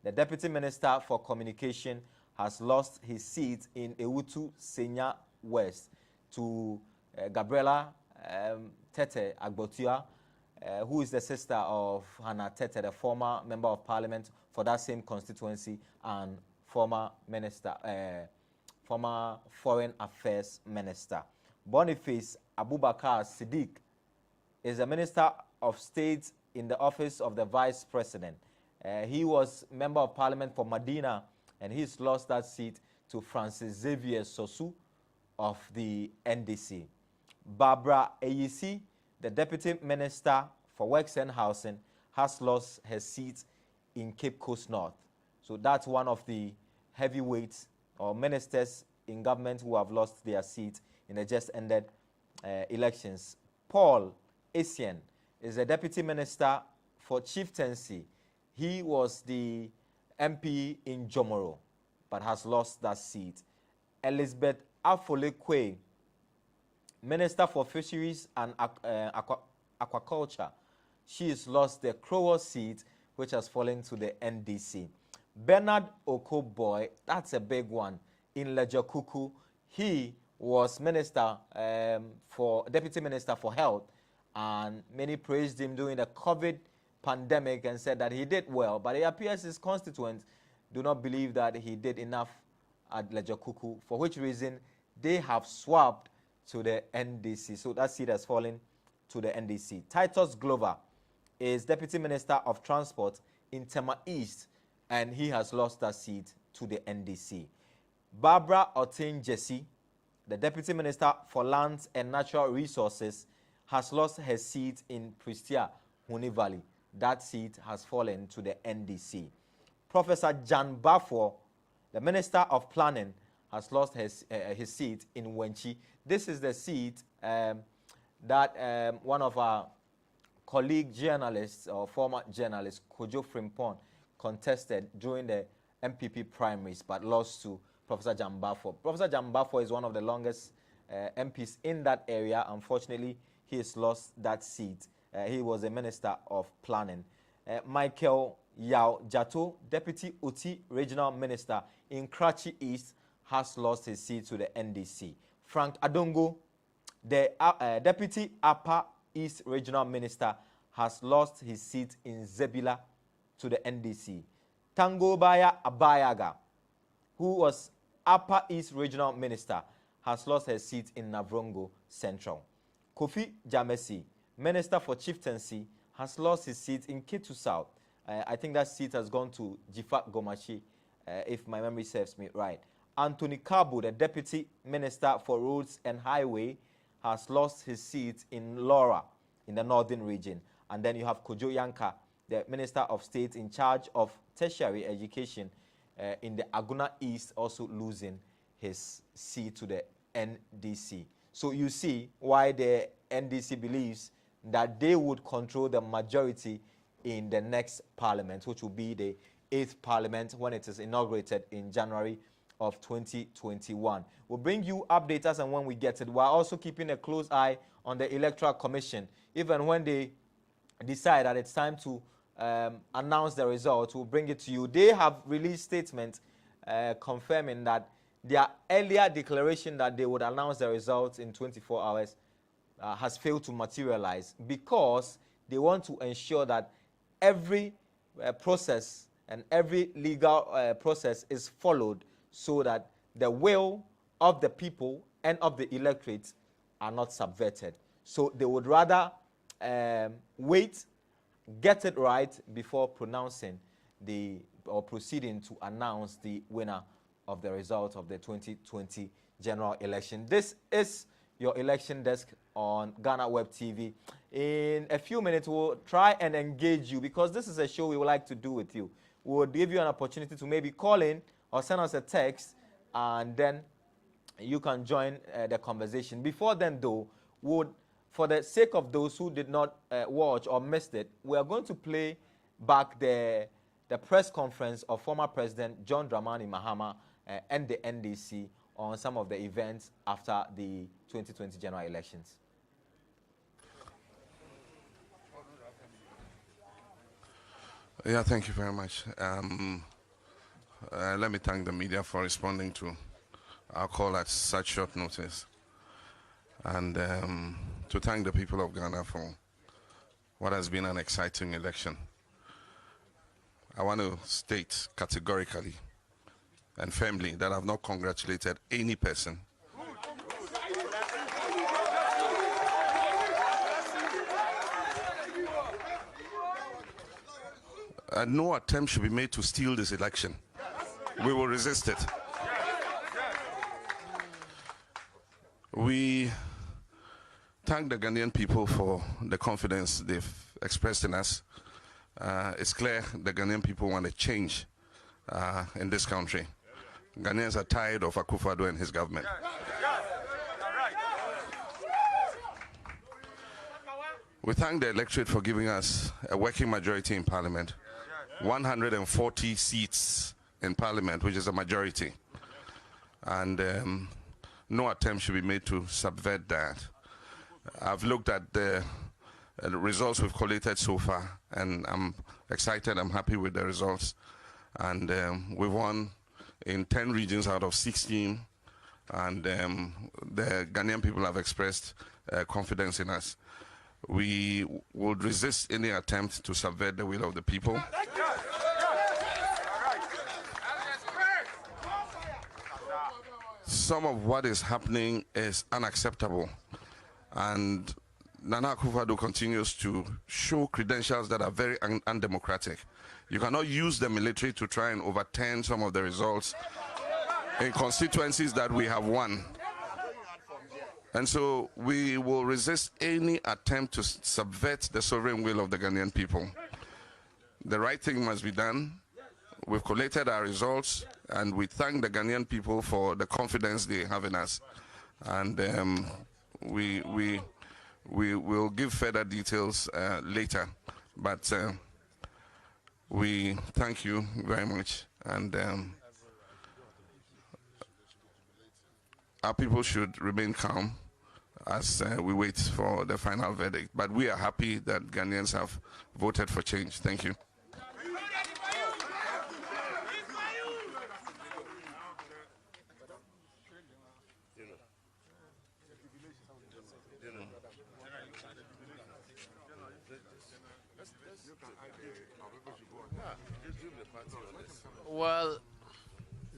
the Deputy Minister for Communication, has lost his seat in Ewutu Senya West to Gabriela Tete Agbotua, who is the sister of Hannah Tete, the former member of parliament for that same constituency and former foreign affairs minister. Boniface Abubakar Siddiq is a minister of state in the office of the vice president. He was member of parliament for Medina, and he's lost that seat to Francis Xavier Sosu of the NDC. Barbara Eyisi, the Deputy Minister for Works and Housing, has lost her seat in Cape Coast North. So that's one of the heavyweights or ministers in government who have lost their seat in the just ended elections. Paul Essien is the Deputy Minister for Chieftaincy. He was the MP in Jomoro, but has lost that seat. Elizabeth Afolekwe, Minister for Fisheries and Aquaculture, she has lost the Crower seat, which has fallen to the NDC. Bernard Okoboy, that's a big one, in Lejakuku. He was Deputy Minister for Health, and many praised him during the COVID pandemic and said that he did well, but it appears his constituents do not believe that he did enough at Lejakuku, for which reason they have swapped to the NDC. So that seat has fallen to the NDC. Titus Glover is Deputy Minister of Transport in Tema East, and he has lost that seat to the NDC. Barbara Otin Jesse, the Deputy Minister for Lands and Natural Resources, has lost her seat in Pristia, Huni Valley. That seat has fallen to the NDC. Professor Jan Bafo, the Minister of Planning, has lost his seat in Wenchi. This is the seat that one of our colleague journalists or former journalist, Kojo Frimpong, contested during the MPP primaries, but lost to Professor Jambafo. Professor Jambafo is one of the longest MPs in that area. Unfortunately, he has lost that seat. He was a Minister of Planning. Michael Yao Jato, Deputy Uti Regional Minister in Krachi East, has lost his seat to the NDC. Frank Adongo, the Deputy Upper East Regional Minister, has lost his seat in Zebila to the NDC. Tangobaya Abayaga, who was Upper East Regional Minister, has lost her seat in Navrongo Central. Kofi Jamesi, Minister for Chieftaincy, has lost his seat in Ketu South. I think that seat has gone to Jifa Gomashi, if my memory serves me right. Anthony Kabu, the Deputy Minister for Roads and Highway, has lost his seat in Laura, in the northern region. And then you have Kojo Yanka, the Minister of State in charge of tertiary education in the Aguna East, also losing his seat to the NDC. So you see why the NDC believes that they would control the majority in the next parliament, which will be the 8th parliament when it is inaugurated in January of 2021. We'll bring you updates as and when we get it. We're also keeping a close eye on the Electoral Commission. Even when they decide that it's time to announce the results, we'll bring it to you. They have released statements confirming that their earlier declaration that they would announce the results in 24 hours has failed to materialize, because they want to ensure that every process and every legal process is followed, so that the will of the people and of the electorate are not subverted. So they would rather wait, get it right before pronouncing or proceeding to announce the winner of the result of the 2020 general election. This is your election desk on GhanaWeb TV. In a few minutes, we'll try and engage you, because this is a show we would like to do with you. We'll give you an opportunity to maybe call in or send us a text, and then you can join the conversation. Before then, though, for the sake of those who did not watch or missed it, we are going to play back the press conference of former President John Dramani Mahama and the NDC on some of the events after the 2020 general elections. Yeah, thank you very much. Let me thank the media for responding to our call at such short notice, and to thank the people of Ghana for what has been an exciting election. I want to state categorically and firmly that I've not congratulated any person. No attempt should be made to steal this election. We will resist it. We thank the Ghanaian people for the confidence they've expressed in us. It's clear the Ghanaian people want a change in this country. Ghanaians are tired of Akufo-Addo and his government. We thank the electorate for giving us a working majority in Parliament. 140 seats in Parliament, which is a majority. And no attempt should be made to subvert that. I've looked at the results we've collated so far, and I'm excited, I'm happy with the results. And we've won in 10 regions out of 16, and the Ghanaian people have expressed confidence in us. We would resist any attempt to subvert the will of the people. Some of what is happening is unacceptable, and Nana Akufo-Addo continues to show credentials that are very undemocratic. You cannot use the military to try and overturn some of the results in constituencies that we have won. And so we will resist any attempt to subvert the sovereign will of the Ghanaian people. The right thing must be done. We've collated our results, and we thank the Ghanaian people for the confidence they have in us. And we will give further details later. But we thank you very much. And our people should remain calm as we wait for the final verdict. But we are happy that Ghanaians have voted for change. Thank you.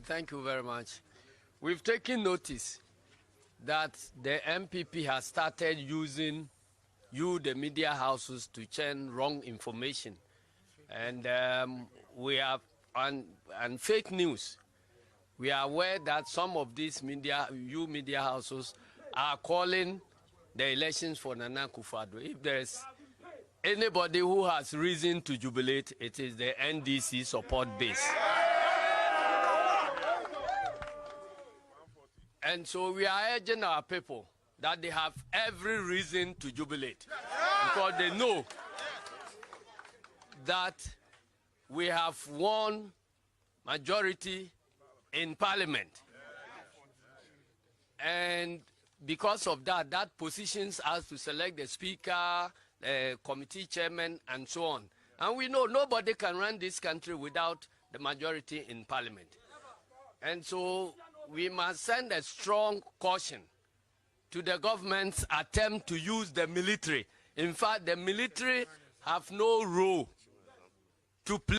Thank you very much. We've taken notice that the MPP has started using the media houses, to churn wrong information. And we have, and fake news. We are aware that some of these media houses are calling the elections for Nana Akufo-Addo. If there's anybody who has reason to jubilate, it is the NDC support base. And so we are urging our people that they have every reason to jubilate, because they know that we have won majority in Parliament. And because of that, that positions us to select the Speaker, the committee chairman, and so on. And we know nobody can run this country without the majority in Parliament. And so we must send a strong caution to the government's attempt to use the military. In fact, the military have no role to play.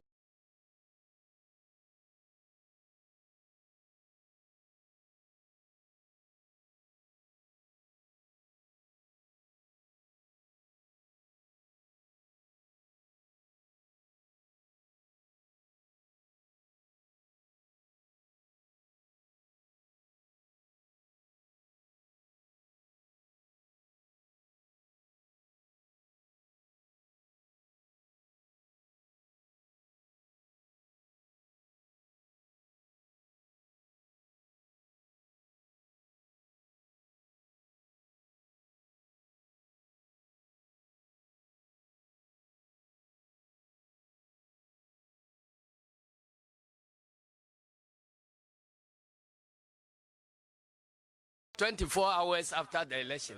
...24 hours after the election.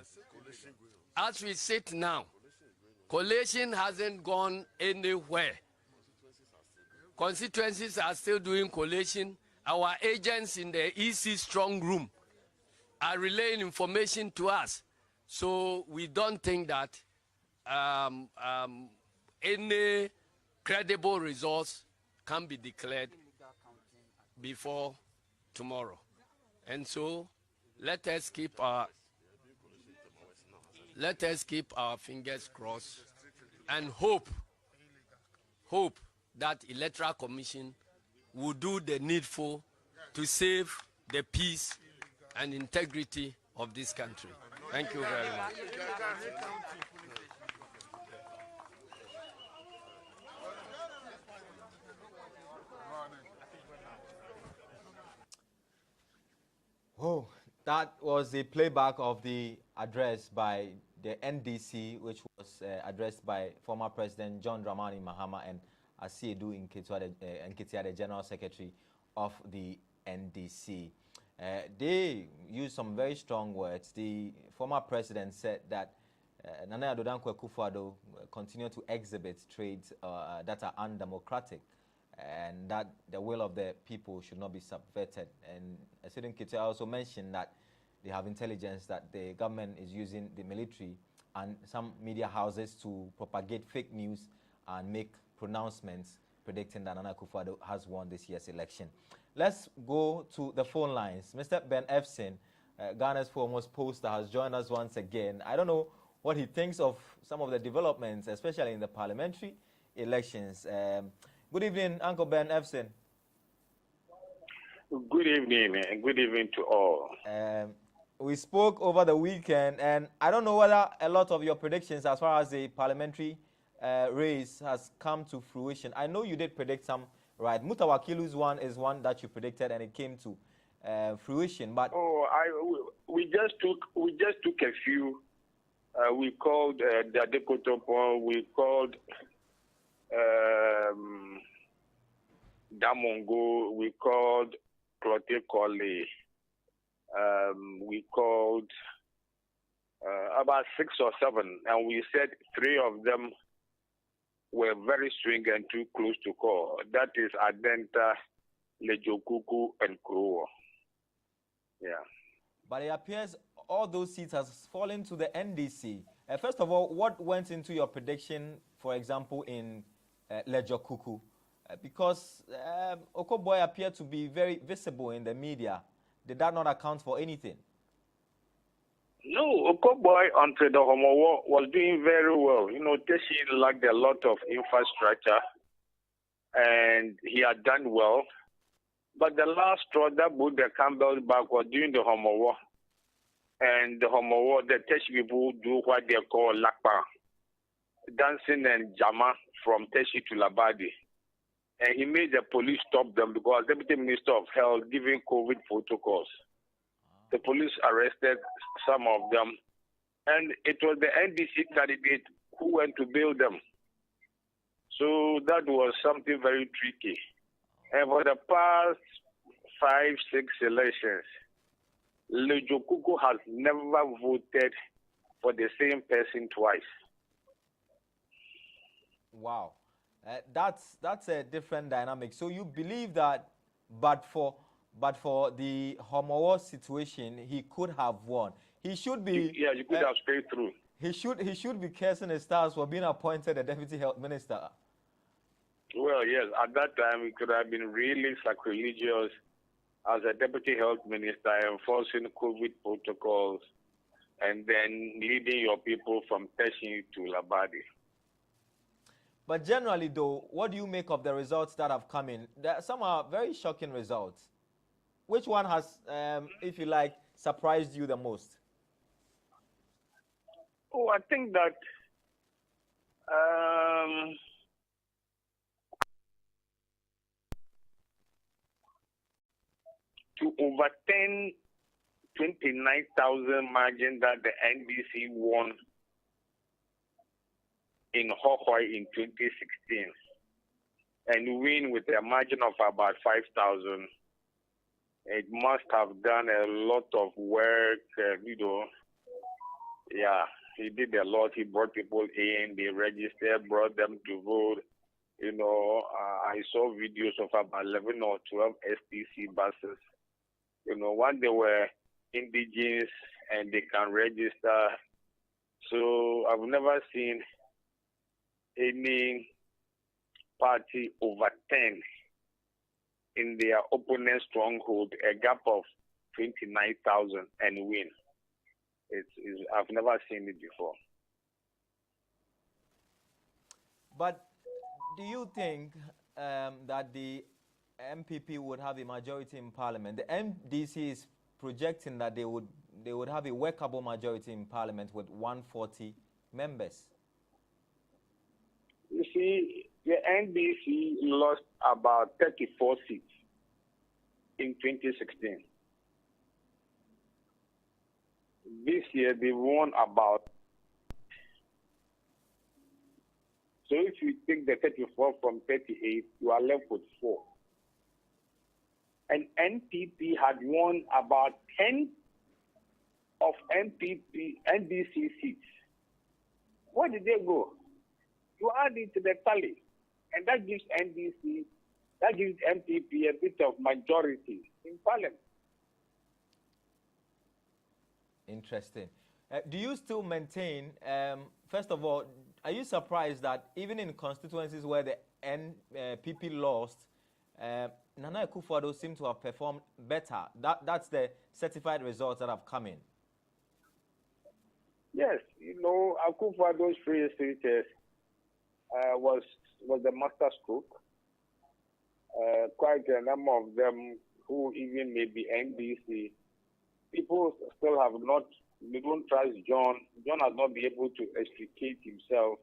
As we sit now, collation hasn't gone anywhere. Constituencies are still doing collation. Our agents in the EC strong room are relaying information to us. So we don't think that any credible results can be declared before tomorrow. And so let us keep our fingers crossed and hope that Electoral Commission will do the needful to save the peace and integrity of this country. Thank you very much. Oh, that was a playback of the address by the NDC, which was addressed by former President John Dramani Mahama and Asiedu Nketia, the General Secretary of the NDC. They used some very strong words. The former president said that Nana Akufo-Addo continue to exhibit traits that are undemocratic, and that the will of the people should not be subverted. And Asiedu Nketia also mentioned that they have intelligence that the government is using the military and some media houses to propagate fake news and make pronouncements predicting that Nana Akufo-Addo has won this year's election. Let's go to the phone lines. Mr. Ben Epson, Ghana's foremost poster, has joined us once again. I don't know what he thinks of some of the developments, especially in the parliamentary elections. Good evening, Uncle Ben Epson. Good evening, and good evening to all. We spoke over the weekend, and I don't know whether a lot of your predictions as far as the parliamentary race has come to fruition. I know you did predict some, right? Mutawakilu's one is one that you predicted, and it came to fruition. But we just took a few. We called the Adekotopo. We called Damongo. We called Clote Kole. We called about 6 or 7, and we said 3 of them were very swing and too close to call. That is Adenta, Lejokuku, and Kruo. Yeah. But it appears all those seats has fallen to the NDC. First of all, what went into your prediction, for example, in Lejokuku? Because Okoboy appeared to be very visible in the media. Did that not account for anything? No, Okoboy until the Homo War was doing very well. You know, Teshi lacked a lot of infrastructure, and he had done well. But the last straw that put the Campbell back was during the Homo War. And the Homo War, the Teshi people do what they call lakpa, dancing and jama from Teshi to Labadi. And he made the police stop them because Deputy Minister of Health giving COVID protocols. The police arrested some of them, and it was the NDC candidate who went to bail them. So that was something very tricky. And for the past 5-6 elections, Lejokuku has never voted for the same person twice. Wow. That's a different dynamic. So you believe that, but for the Homowo situation, he could have won. He should be. Yeah, you could have stayed through. He should be cursing his stars for being appointed a deputy health minister. Well, yes, at that time it could have been really sacrilegious as a deputy health minister, enforcing COVID protocols and then leading your people from Teshi to Labadi. But generally, though, what do you make of the results that have come in? Some are very shocking results. Which one has, if you like, surprised you the most? Oh, I think that to overturn 29,000 margin that the NDC won in Hohoi in 2016 and win with a margin of about 5,000. It must have done a lot of work, Yeah, he did a lot. He brought people in, they registered, brought them to vote. I saw videos of about 11 or 12 STC buses. When they were indigenous and they can register. So I've never seen any party overturn in their opponent stronghold a gap of 29,000 and win. I've never seen it before. But do you think that the MPP would have a majority in parliament? The MDC is projecting that they would have a workable majority in parliament with 140 members. You see, the NDC lost about 34 seats in 2016. This year, they won about. So if you take the 34 from 38, you are left with 4. And NPP had won about 10 of NDC seats. Where did they go? You add it to the tally, and that gives NDC, that gives MPP a bit of majority in parliament. Interesting. Do you still maintain, first of all, are you surprised that even in constituencies where the NPP lost, Nana Akufo-Addo seemed to have performed better? That's the certified results that have come in. Yes, Akufo-Addo's free status was the master stroke. Quite a number of them who even may be NDC, people still have not, they don't trust John. John has not been able to extricate himself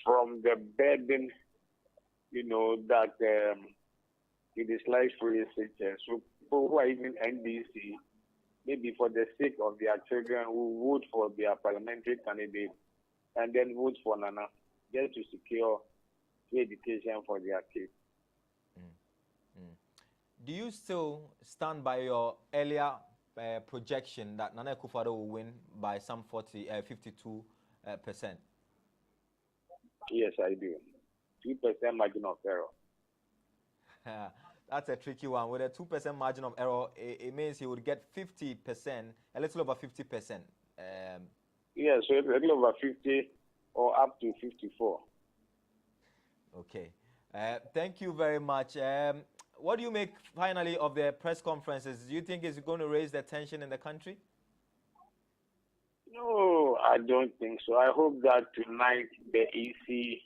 from the burden, that it is like free status. So people who are even NDC, maybe for the sake of their children, who vote for their parliamentary candidate and then vote for Nana, just to secure free education for their kids. Do you still stand by your earlier projection that Nana Akufo-Addo will win by some 52%? Yes, I do. 2% margin of error. That's a tricky one. With a 2% margin of error, it means he would get 50%, a little over 50%. Yes, so a little over 50 or up to 54. Okay. Thank you very much. What do you make finally of the press conferences? Do you think it's going to raise the tension in the country? No, I don't think so. I hope that tonight the EC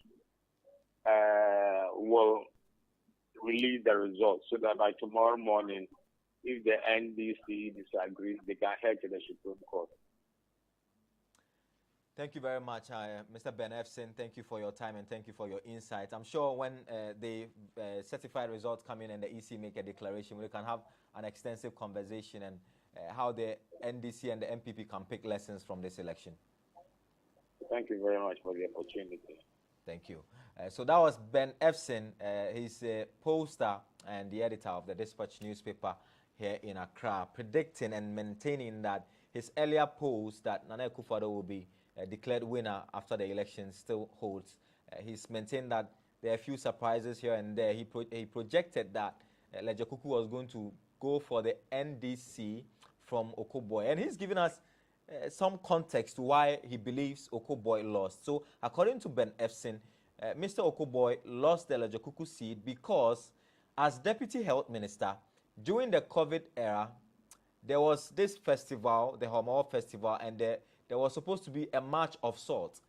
will release the results so that by tomorrow morning, if the NDC disagrees, they can head to the Supreme Court. Thank you very much, Mr. Ben Epson. Thank you for your time and thank you for your insights. I'm sure when the certified results come in and the EC make a declaration, we can have an extensive conversation and how the NDC and the MPP can pick lessons from this election. Thank you very much for the opportunity. Thank you. So that was Ben Epson. He's a poster and the editor of the Dispatch newspaper here in Accra, predicting and maintaining that his earlier post that Nana Akufo-Addo will be declared winner after the election still holds. He's maintained that there are a few surprises here and there. He projected that Lejakuku was going to go for the NDC from Okoboy, and he's given us some context to why he believes Okoboy lost. So according to Ben Epson, Mr. Okoboy lost the Lejakuku seat because as Deputy Health Minister, during the COVID era, there was this festival, the Homo Festival, and there was supposed to be a march of sorts.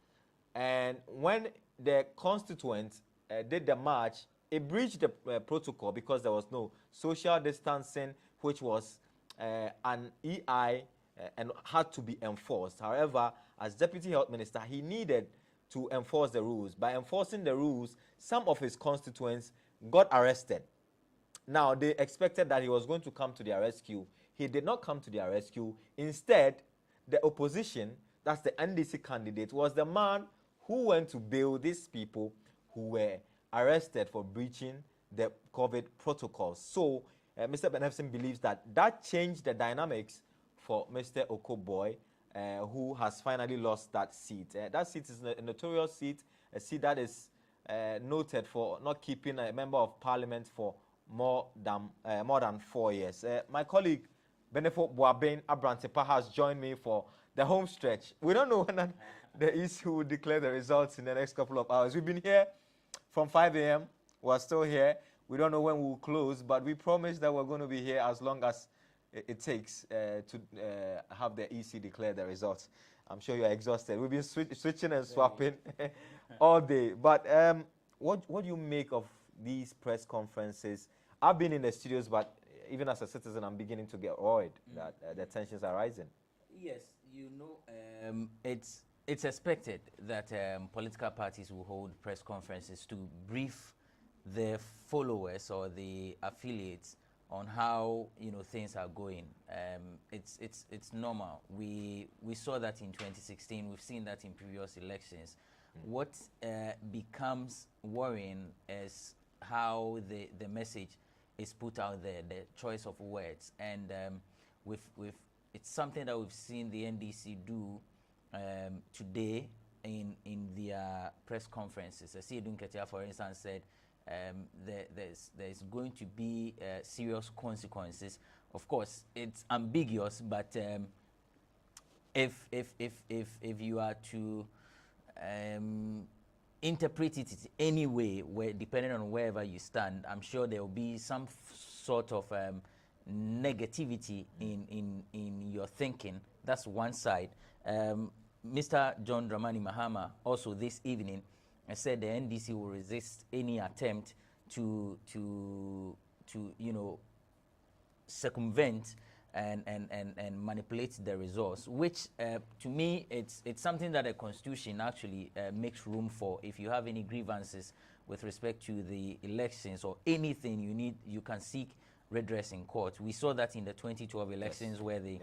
And when the constituents did the march, it breached the protocol because there was no social distancing, which was an EI and had to be enforced. However, as Deputy Health Minister, he needed to enforce the rules. By enforcing the rules, some of his constituents got arrested. Now, they expected that he was going to come to their rescue. He did not come to their rescue. Instead, the opposition, that's the NDC candidate, was the man who went to bail these people who were arrested for breaching the COVID protocols. So, Mr. Ben Epson believes that changed the dynamics for Mr. Okoboy, who has finally lost that seat. That seat is a notorious seat, a seat that is noted for not keeping a member of parliament for more than 4 years. My colleague, Benefo Boaben Abrantepa, has joined me for the home stretch. We don't know when the EC will declare the results in the next couple of hours. We've been here from 5 a.m. We're still here. We don't know when we'll close, but we promise that we're going to be here as long as it takes to have the EC declare the results. I'm sure you're exhausted. We've been switching and swapping all day. But what do you make of these press conferences? I've been in the studios, but even as a citizen, I'm beginning to get worried that the tensions are rising. Yes, you know, it's expected that political parties will hold press conferences to brief their followers or the affiliates on how things are going. It's normal. We saw that in 2016. We've seen that in previous elections. What becomes worrying is how the message is put out there, the choice of words, and it's something that we've seen the NDC do today in their press conferences. Asiedu Nketia, for instance, said there's going to be serious consequences. Of course, it's ambiguous, but if you are to interpret it any way, depending on wherever you stand, I'm sure there will be some sort of negativity in your thinking. That's one side. Mr. John Dramani Mahama also this evening said the NDC will resist any attempt to circumvent and manipulate the results, which to me it's something that the Constitution actually makes room for. If you have any grievances with respect to the elections or anything you can seek redress in court. We saw that in the 2012 elections where the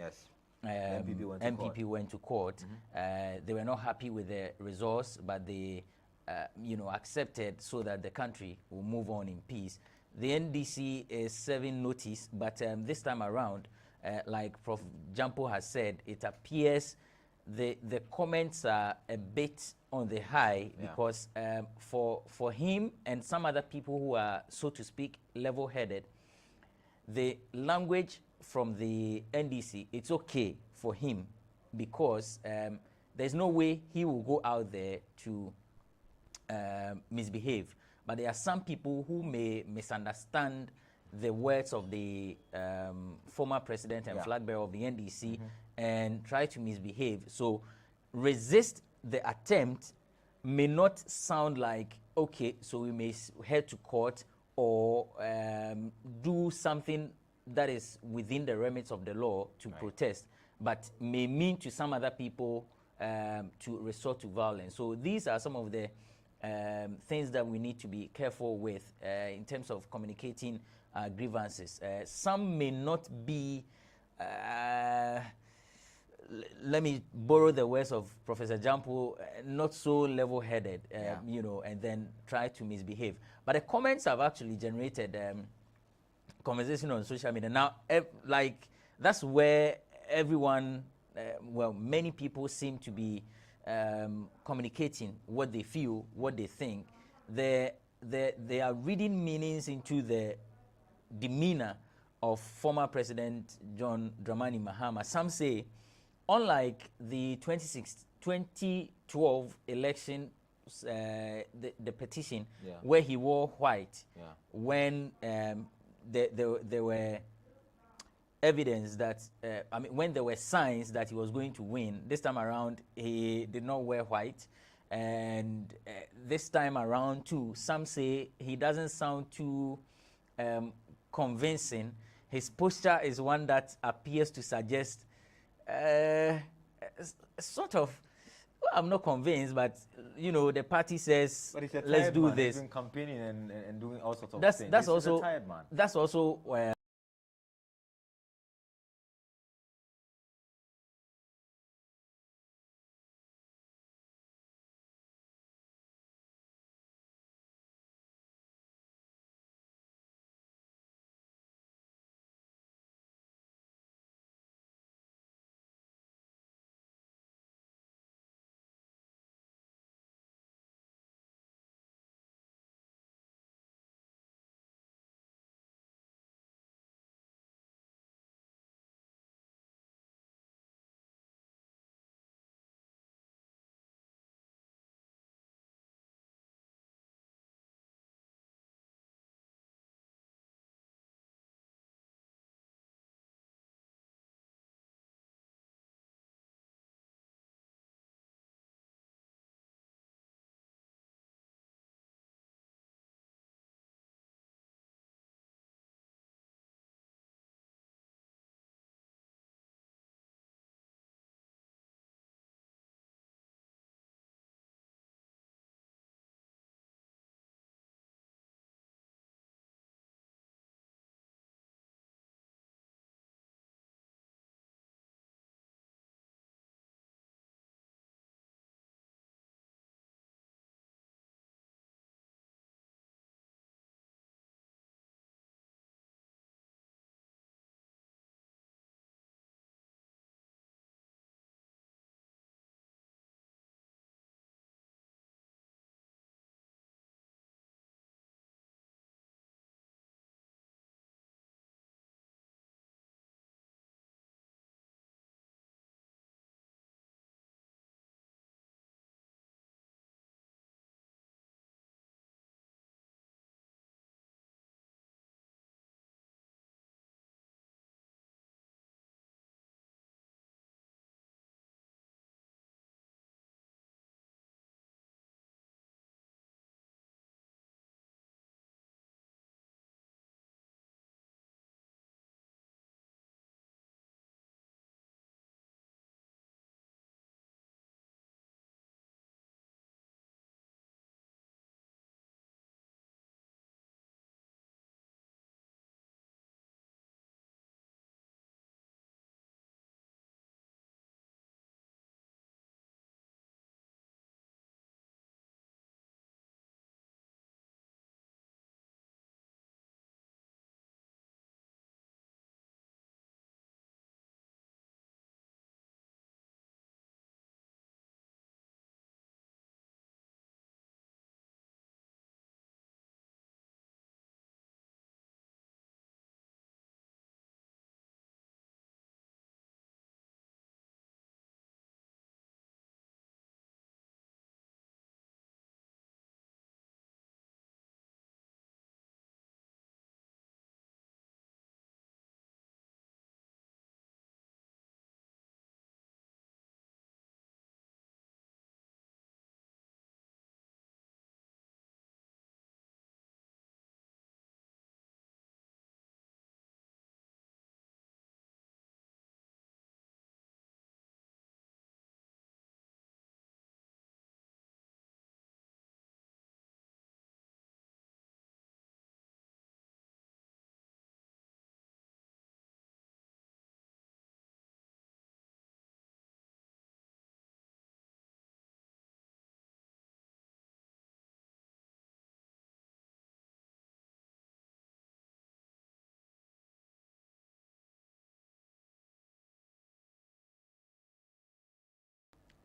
MPP went to court. They were not happy with the results, but they accepted so that the country will move on in peace. The NDC is serving notice, but this time around, like Prof. Jampo has said, it appears the comments are a bit on the high because for him and some other people who are, so to speak, level-headed, the language from the NDC, it's okay for him because there's no way he will go out there to misbehave. but there are some people who may misunderstand the words of the former president and flag bearer of the NDC and try to misbehave. So resist the attempt may not sound like, okay, so we may head to court or do something that is within the remits of the law to protest, but may mean to some other people to resort to violence. So these are some of the things that we need to be careful with in terms of communicating grievances. Some may not be, let me borrow the words of Professor Jampo, not so level-headed, you know, and then try to misbehave. But the comments have actually generated conversation on social media. Now, like, that's where everyone, well, many people seem to be communicating what they feel, what they think. They are reading meanings into the demeanor of former President John Dramani Mahama. Some say, unlike the 2012 election, the petition where he wore white, when there were evidence that, I mean, when there were signs that he was going to win, this time around he did not wear white. And this time around too, some say he doesn't sound too convincing. His posture is one that appears to suggest sort of, well, I'm not convinced, but you know, the party says, let's do this. He's been campaigning and doing all sorts of things. That's He's also a tired man. That's also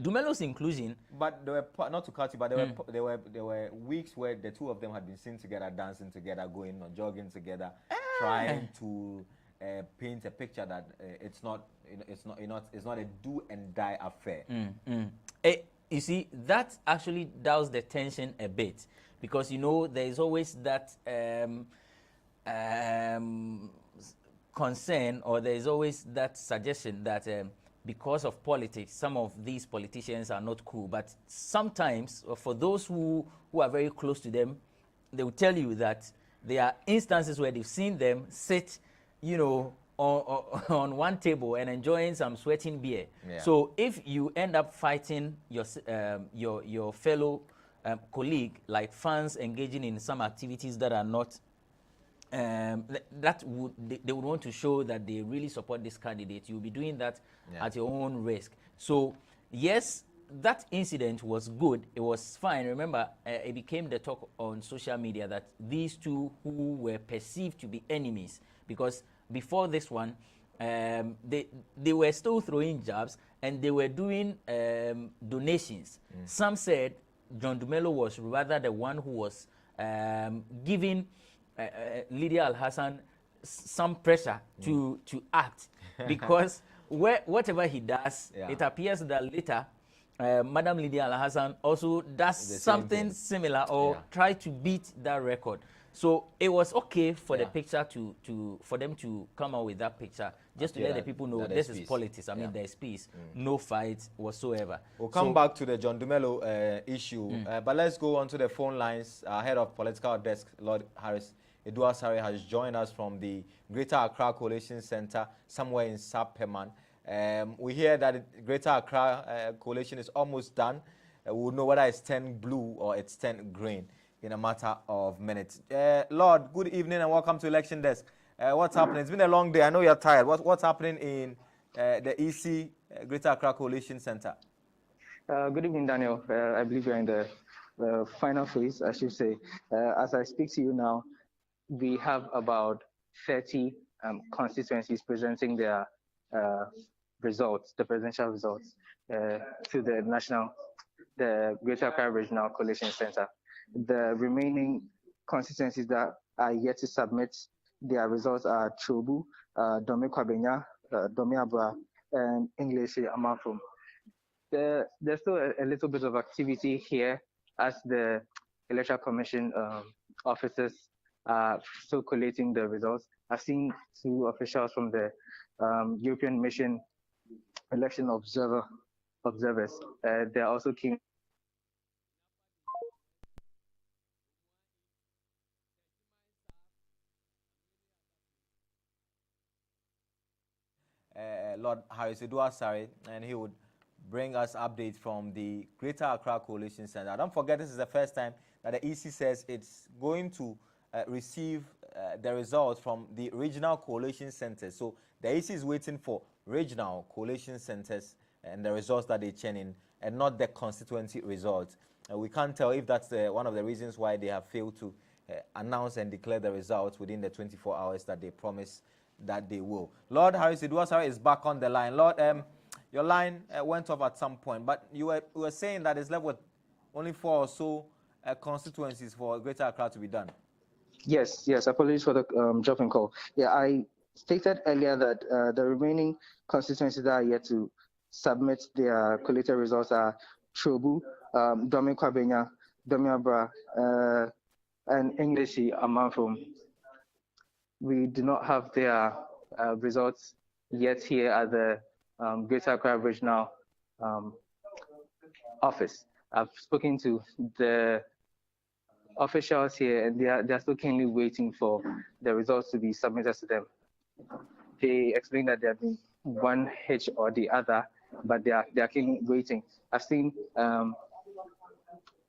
Dumelo's inclusion. But there were, not to cut you, but there were weeks where the two of them had been seen together, dancing together, going on jogging together, trying to paint a picture that it's not a do and die affair. You see, that actually douse the tension a bit, because you know there is always that concern, or there is always that suggestion that because of politics, some of these politicians are not cool. But sometimes, for those who are very close to them, they will tell you that there are instances where they've seen them sit, you know, on one table and enjoying some sweating beer. Yeah. So if you end up fighting your fellow colleague, like fans engaging in some activities that are not, they would want to show that they really support this candidate. You'll be doing that at your own risk. So yes, that incident was good. It was fine. Remember, it became the talk on social media that these two who were perceived to be enemies, because before this one, they were still throwing jabs and they were doing donations. Some said John Dumelo was rather the one who was giving Lydia Al-Hassan some pressure to act, because whatever he does, it appears that later Madam Lydia Al-Hassan also does something similar or try to beat that record. So it was okay for the picture for them to come out with that picture, just to let the people know this is politics. I mean, there's peace, no fight whatsoever. We'll come back to the John Dumelo issue, but let's go on to the phone lines. Our head of political desk, Lord Harris Eduasare, has joined us from the Greater Accra Collation Center, somewhere in Sapeman. We hear that the Greater Accra Collation is almost done. We'll know whether it's 10 blue or it's 10 green in a matter of minutes. Lord, good evening and welcome to Election Desk. What's happening? It's been a long day. I know you're tired. What's happening in the EC Greater Accra Collation Center? Good evening, Daniel. I believe you're in the final phase, I should say. As I speak to you now, we have about 30 constituencies presenting their results, the presidential results, to the Greater Accra Regional Collation Center. The remaining constituencies that are yet to submit their results are Chobu, Dome Kwabenya, Dome Abra, and English Amafum. There's still a little bit of activity here as the Electoral Commission officers are still collating the results. I've seen two officials from the European Mission election observers. They're also keen. Lord Harris Eduasare, and he would bring us updates from the Greater Accra Coalition Center. Don't forget, this is the first time that the EC says it's going to receive the results from the regional coalition centers. So the EC is waiting for regional coalition centers and the results that they churn in, and not the constituency results. We can't tell if that's one of the reasons why they have failed to announce and declare the results within the 24 hours that they promised that they will. Lord Harris Eduasare is back on the line. Lord, your line went off at some point, but you were saying that it's left with only 4 or so constituencies for Greater Accra to be done. Yes. Apologies for the drop and call. Yeah, I stated earlier that the remaining constituencies that are yet to submit their collated results are Chobu, Dome Kwabenya, Dome Abra, and English Amanfum. We do not have their results yet here at the Greater Accra Regional office. I've spoken to the officials here, and they are still keenly waiting for the results to be submitted to them. They explained that there have been one hitch or the other, but they are keenly waiting. I've seen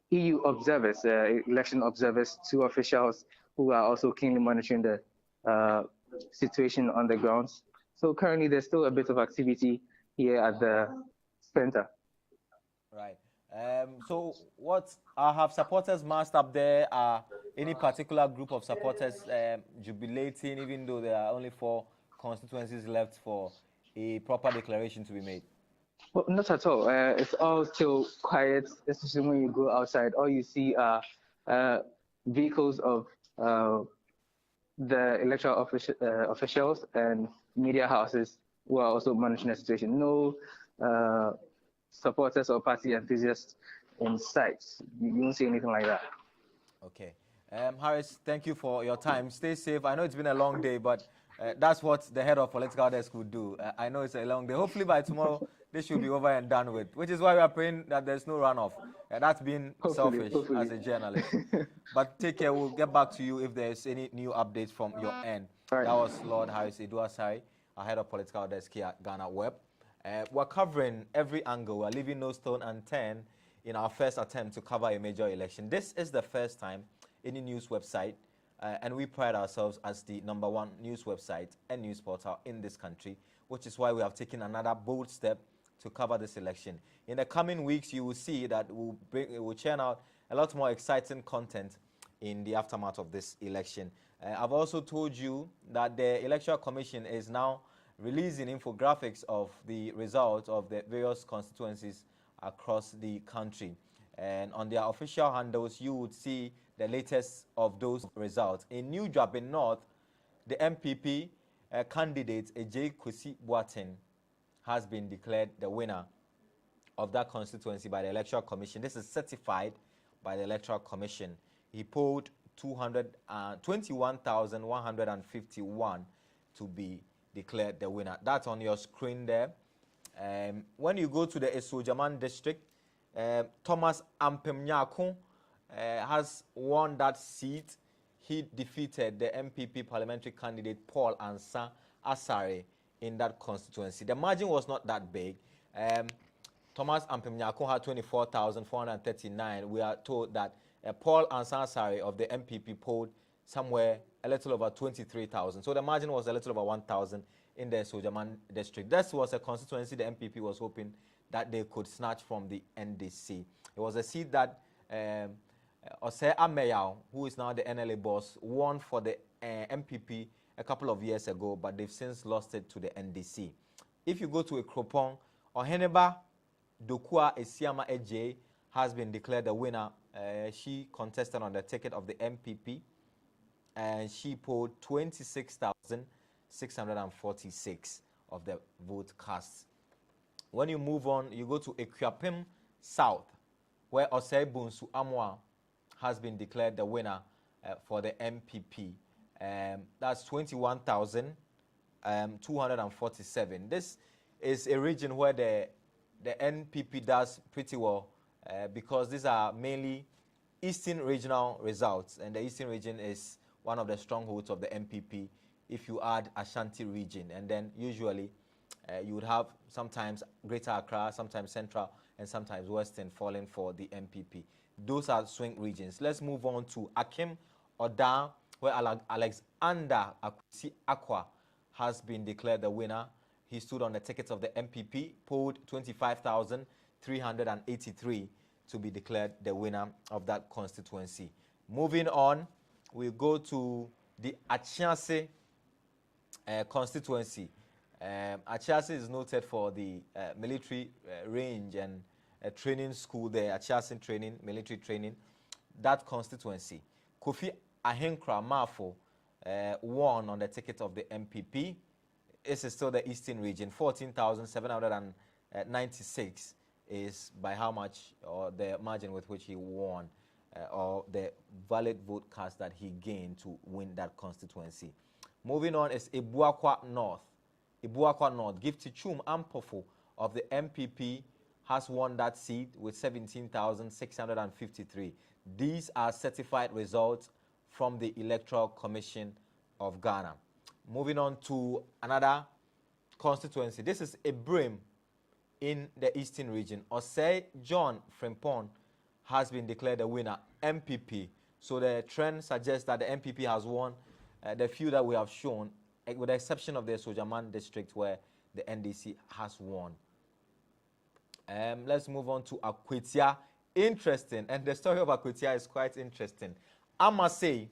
EU observers, election observers, 2 officials who are also keenly monitoring the situation on the grounds. So currently there's still a bit of activity here at the center. Right. So what have supporters massed up there? Are any particular group of supporters jubilating, even though there are only 4 constituencies left for a proper declaration to be made? Well, not at all. It's all still quiet, especially when you go outside. All you see are vehicles of the electoral officials and media houses who are also monitoring the situation. No supporters or party enthusiasts in sight. You won't see anything like that. Okay. Harris, thank you for your time. Stay safe. I know it's been a long day, but that's what the head of political desk would do. I know it's a long day. Hopefully by tomorrow, this should be over and done with, which is why we are praying that there's no runoff. That's being selfish as a journalist. But take care. We'll get back to you if there's any new updates from your end. Right. That was Lord Harris Eduasari, our head of political desk here at GhanaWeb. We're covering every angle. We're leaving no stone unturned in our first attempt to cover a major election. This is the first time any news website, and we pride ourselves as the #1 news website and news portal in this country, which is why we have taken another bold step to cover this election. In the coming weeks, you will see that we'll churn out a lot more exciting content in the aftermath of this election. I've also told you that the Electoral Commission is now releasing infographics of the results of the various constituencies across the country. And on their official handles, you would see the latest of those results. In New Jabin North, the MPP candidate, J. Kwesi Boateng, has been declared the winner of that constituency by the Electoral Commission. This is certified by the Electoral Commission. He polled 21,151 to be declared the winner. That's on your screen there. When you go to the Esojaman district, Thomas Ampemnyako has won that seat. He defeated the MPP parliamentary candidate Paul Ansa Asare in that constituency. The margin was not that big. Thomas Ampemnyako had 24,439. We are told that Paul Ansa Asare of the MPP polled somewhere a little over 23,000. So the margin was a little over 1,000 in the Sojaman district. This was a constituency the MPP was hoping that they could snatch from the NDC. It was a seat that Osei Ameyao, who is now the NLA boss, won for the MPP a couple of years ago, but they've since lost it to the NDC. If you go to Ekropong, Oheneba Dokua Esiama Eje has been declared the winner. She contested on the ticket of the MPP, and she polled 26,646 of the vote cast. When you move on, you go to Equiapim South, where Osei Bunsu Amwa has been declared the winner for the MPP. That's 21,247. This is a region where the NPP does pretty well because these are mainly Eastern regional results, and the Eastern region is one of the strongholds of the MPP if you add Ashanti region, and then usually you would have sometimes Greater Accra, sometimes Central, and sometimes Western falling for the MPP. Those are swing regions. Let's move on to Akim Oda, where Alexander Akwesi Akwa has been declared the winner. He stood on the ticket of the MPP, polled 25,383 to be declared the winner of that constituency. Moving on, we go to the Achiase constituency. Achiase is noted for the military range and training school there, Achiase training, military training. That constituency, Kofi Ahenkra Mafo won on the ticket of the MPP. This is still the Eastern region. 14,796 is by how much, or the margin with which he won, or the valid vote cast that he gained to win that constituency. Moving on is Ibuakwa North. Ibuakwa North, Gifty Chum Ampofo of the MPP has won that seat with 17,653. These are certified results from the Electoral Commission of Ghana. Moving on to another constituency. This is Ibrahim in the Eastern region. Osei John Frimpong has been declared the winner, MPP. So the trend suggests that the MPP has won the few that we have shown, with the exception of the Sojaman district where the NDC has won. Let's move on to Akwetia. Interesting, and the story of Akwetia is quite interesting. I must say,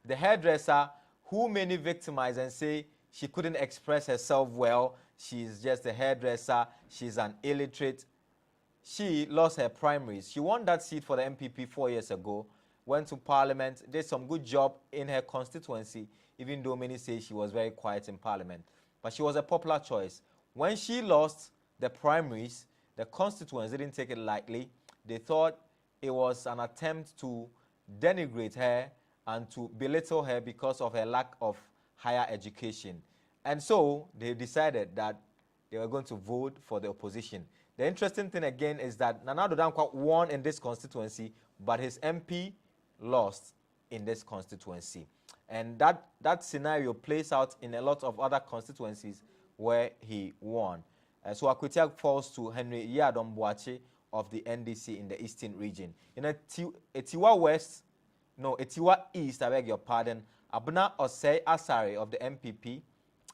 the hairdresser who many victimize and say she couldn't express herself well. She's just a hairdresser. She's an illiterate. She lost her primaries. She won that seat for the MPP 4 years ago, went to Parliament, did some good job in her constituency, even though many say she was very quiet in Parliament. But she was a popular choice. When she lost the primaries, the constituents didn't take it lightly. They thought it was an attempt to denigrate her and to belittle her because of her lack of higher education. And so they decided that they were going to vote for the opposition. The interesting thing again is that Nana Addo Dankwa won in this constituency, but his MP lost in this constituency. And that scenario plays out in a lot of other constituencies where he won. So Akwetia falls to Henry Yadom Boache of the NDC in the Eastern region. In Etiwa West, no, Etiwa East, I beg your pardon, Abna Osei Asare of the MPP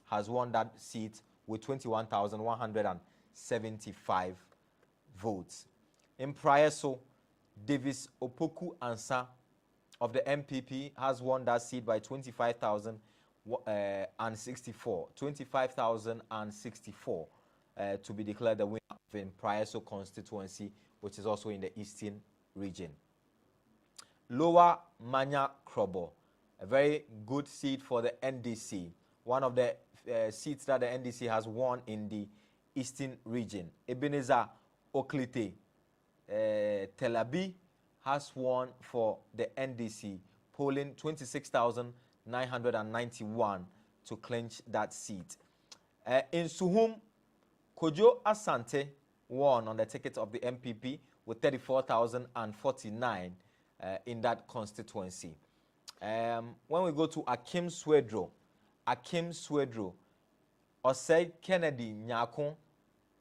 has won that seat with 21,175 votes. In Prayeso, Davis Opoku Ansa of the MPP has won that seat by 25,064. 25,064 to be declared the winner in Prayeso constituency, which is also in the Eastern region. Lower Manya Krobo, a very good seat for the NDC. One of the seats that the NDC has won in the Eastern region. Ebenezer Oklite Telabi has won for the NDC, polling 26,991 to clinch that seat. In Suhum, Kojo Asante won on the ticket of the MPP with 34,049 in that constituency. When we go to Akim Swedro, Osei Kennedy Nyakon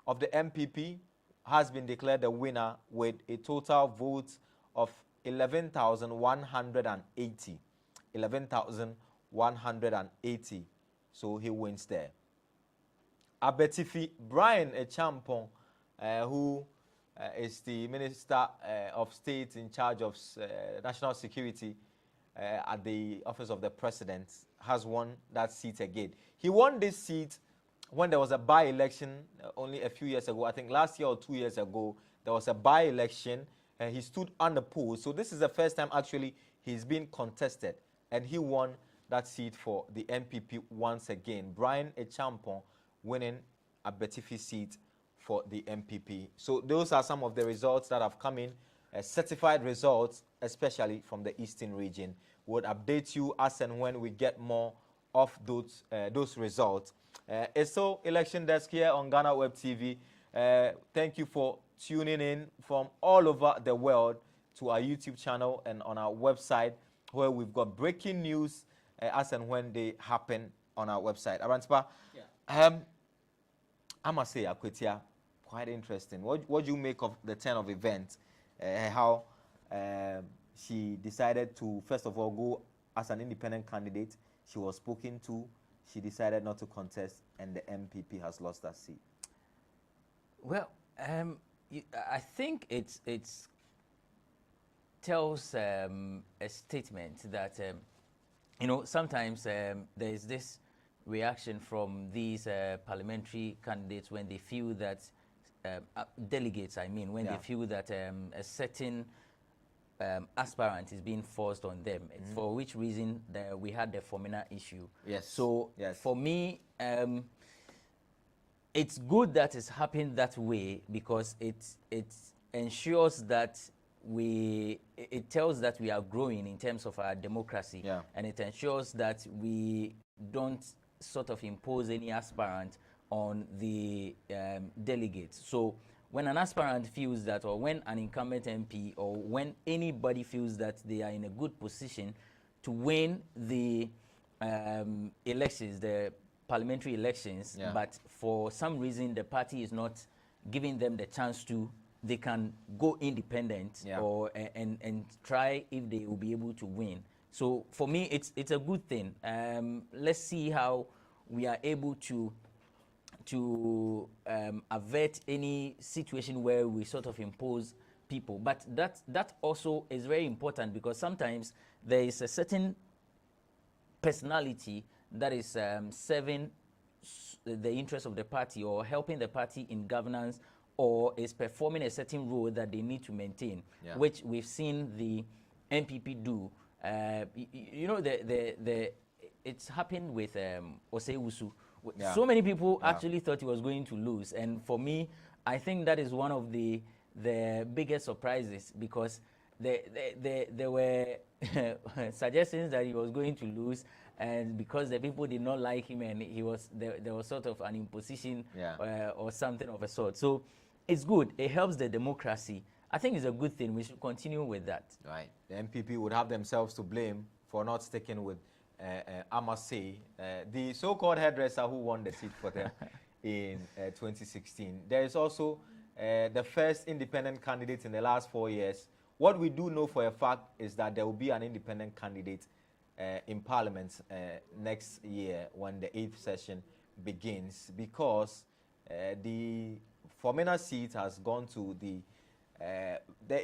of the MPP has been declared the winner with a total vote of 11,180. 11,180. So he wins there. Abetifi Brian Echampong, who is the Minister of State in charge of national security at the office of the President, has won that seat again. He won this seat when there was a by-election only a few years ago. I think last year or 2 years ago, there was a by-election and he stood unopposed. So this is the first time actually he's been contested, and he won that seat for the MPP once again. Brian Echampong winning a Betifi seat for the MPP. So those are some of the results that have come in, certified results, especially from the Eastern region. We'll update you as and when we get more of those results. It's so election desk here on GhanaWeb TV. Thank you for tuning in from all over the world to our YouTube channel and on our website, where we've got breaking news as and when they happen on our website. Arantipa, I must say, Akwetia, quite interesting. What do you make of the turn of events? How she decided to, first of all, go as an independent candidate. She was spoken to. She decided not to contest, and the MPP has lost that seat. Well, I think it tells a statement that, sometimes there is this reaction from these parliamentary candidates when they feel that, delegates, when they feel that a certain aspirant is being forced on them, for which reason we had the Formina issue. Yes. So for me, it's good that it's happened that way, because it ensures that it tells that we are growing in terms of our democracy, and it ensures that we don't sort of impose any aspirant on the delegates. So when an aspirant feels that, or when an incumbent MP, or when anybody feels that they are in a good position to win the elections, the parliamentary elections, but for some reason the party is not giving them the chance to, they can go independent or and try if they will be able to win. So for me, it's a good thing. Let's see how we are able to avert any situation where we sort of impose people. But that also is very important, because sometimes there is a certain personality that is serving the interest of the party or helping the party in governance, or is performing a certain role that they need to maintain, which we've seen the MPP do. You know, it's happened with Osei-Wusu. So many people actually thought he was going to lose, and for me, I think that is one of the biggest surprises, because there were suggestions that he was going to lose, and because the people did not like him, and there was sort of an imposition or something of a sort. So it's good. It helps the democracy. I think it's a good thing. We should continue with that. Right. The MPP would have themselves to blame for not sticking with, I must say, the so-called hairdresser who won the seat for them in 2016. There is also the first independent candidate in the last 4 years. What we do know for a fact is that there will be an independent candidate in Parliament next year when the 8th session begins, because the Formina seat has gone to the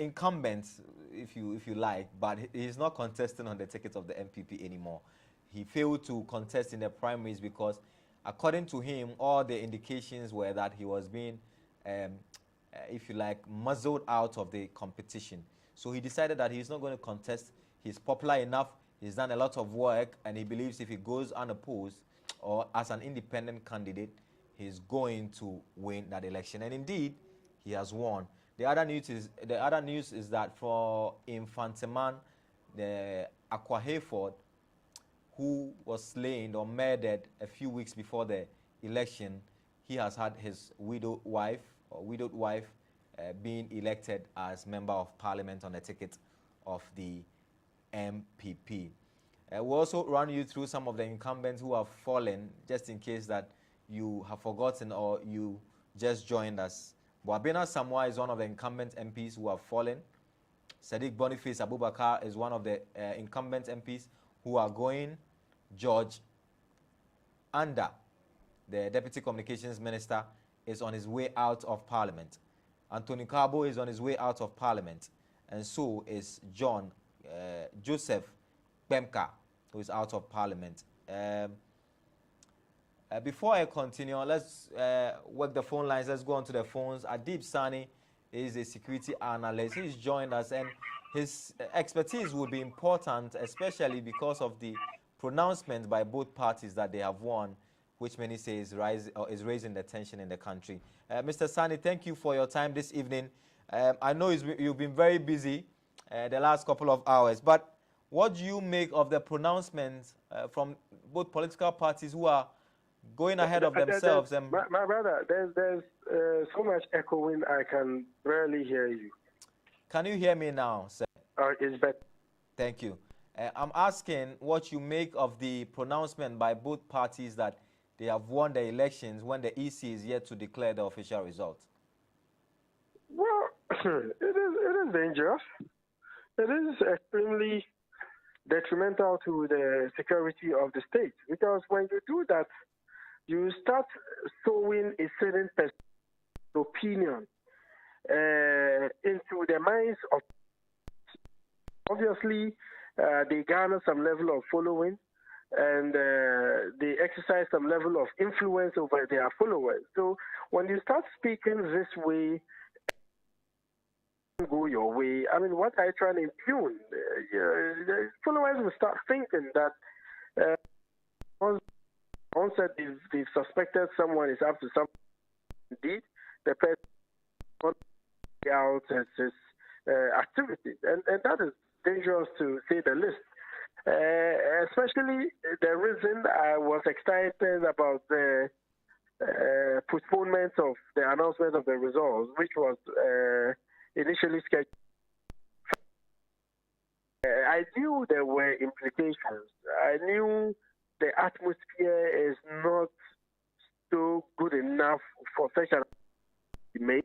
incumbent, if you like, but he's not contesting on the ticket of the MPP anymore. He failed to contest in the primaries because, according to him, all the indications were that he was being, if you like, muzzled out of the competition. So he decided that he's not going to contest. He's popular enough, he's done a lot of work, and he believes if he goes unopposed or as an independent candidate, he's going to win that election. And indeed, he has won. The other news is that for Infanteman, the Aqua Hayford, who was slain or murdered a few weeks before the election, he has had his widowed wife being elected as Member of Parliament on the ticket of the MPP. We'll also run you through some of the incumbents who have fallen, just in case that you have forgotten or you just joined us. Boabena Samoa is one of the incumbent MPs who have fallen. Sadiq Boniface Abubakar is one of the incumbent MPs who are going. George Anda, the Deputy Communications Minister, is on his way out of Parliament. Anthony Cabo is on his way out of Parliament. And so is Joseph Bemka, who is out of Parliament. Before I continue, let's work the phone lines. Let's go on to the phones. Adib Sani is a security analyst. He's joined us, and his expertise will be important, especially because of the pronouncement by both parties that they have won, which many say is raising the tension in the country. Mr. Sani, thank you for your time this evening. I know you've been very busy the last couple of hours, but what do you make of the pronouncements from both political parties who are going ahead of themselves? My brother, there's so much echoing, I can barely hear you. Can you hear me now, sir? It's better. Thank you. I'm asking what you make of the pronouncement by both parties that they have won the elections when the EC is yet to declare the official result. Well, it is dangerous. It is extremely detrimental to the security of the state, because when you do that, you start sowing a certain opinion into the minds of. Obviously, they garner some level of following, and they exercise some level of influence over their followers. So when you start speaking this way, go your way. I mean, what are you trying to impugn? The followers will start thinking that once they've suspected someone is up to something, indeed, the person out his activities, and that is dangerous to say the least. Especially the reason I was excited about the postponement of the announcement of the results, which was initially scheduled. I knew there were implications. I knew the atmosphere is not so good enough for such an made.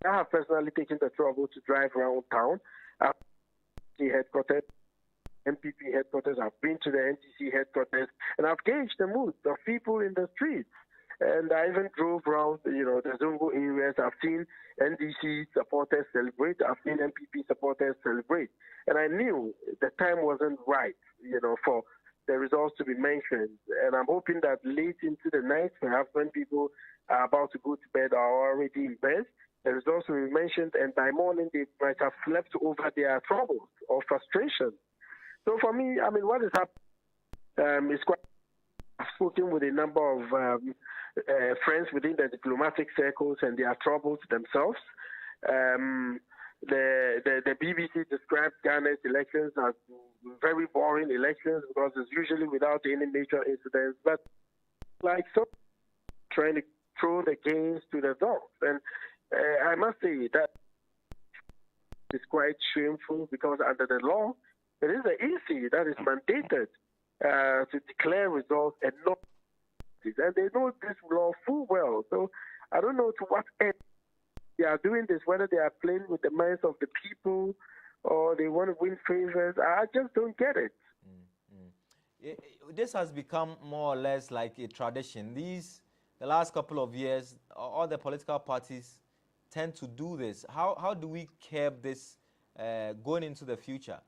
I have personally taken the trouble to drive around town. Headquarters, MPP headquarters, I've been to the NTC headquarters, and I've gauged the mood of people in the streets. And I even drove around, the Zongo areas. I've seen NDC supporters celebrate. I've seen MPP supporters celebrate. And I knew the time wasn't right, for the results to be mentioned. And I'm hoping that late into the night, perhaps when people are about to go to bed or are already in bed, the results will be mentioned, and by morning they might have slept over their troubles or frustration. So for me, I mean, what is happening is quite. I've spoken with a number of friends within the diplomatic circles, and they are troubled themselves. The BBC described Ghana's elections as very boring elections because it's usually without any major incidents. But like so, trying to throw the games to the dogs, and I must say that is quite shameful because under the law, it is the EC that is mandated to declare results and not, and they know this law full well. So I don't know to what end they are doing this, whether they are playing with the minds of the people or they want to win favors. I just don't get it. This has become more or less like a tradition. The last couple of years, all the political parties tend to do this. How do we curb this going into the future?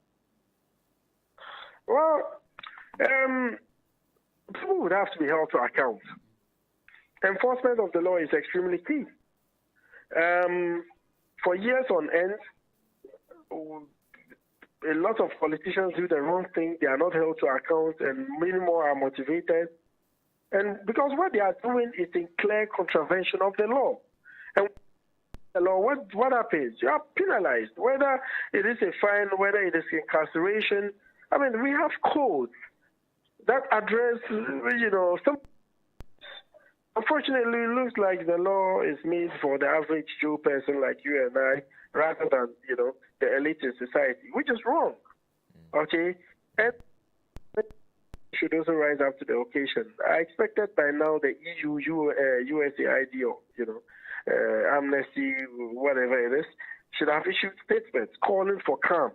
Well, people would have to be held to account. Enforcement of the law is extremely key. For years on end, a lot of politicians do the wrong thing. They are not held to account, and many more are motivated. And because what they are doing is in clear contravention of the law. And the law, what happens? You are penalized, whether it is a fine, whether it is incarceration. I mean, we have codes that address, some. Unfortunately, it looks like the law is made for the average Joe person like you and I, rather than, the elite in society, which is wrong. Okay? And should also rise up to the occasion. I expected by now the EU, USAID, or, Amnesty, whatever it is, should have issued statements calling for calm,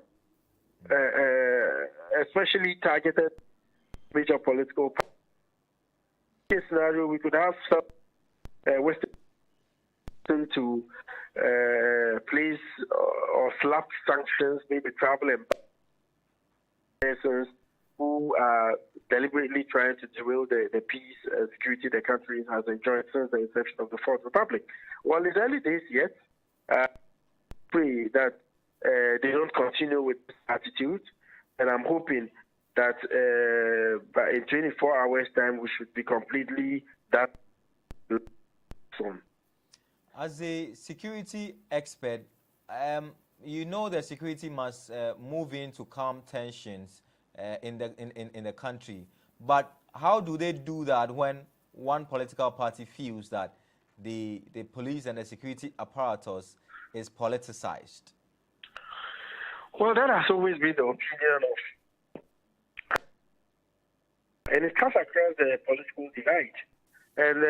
especially targeted major political parties. In this scenario, we could have some Western to place or slap sanctions, maybe travel and persons who are deliberately trying to derail the peace and security the country has enjoyed since the inception of the Fourth Republic. Well, it's early days yet. Pray that they don't continue with this attitude, and I'm hoping that in 24 hours' time, we should be completely that soon. As a security expert, the security must move in to calm tensions in the country. But how do they do that when one political party feels that the police and the security apparatus is politicized? Well, that has always been the opinion of. And it cuts across the political divide. And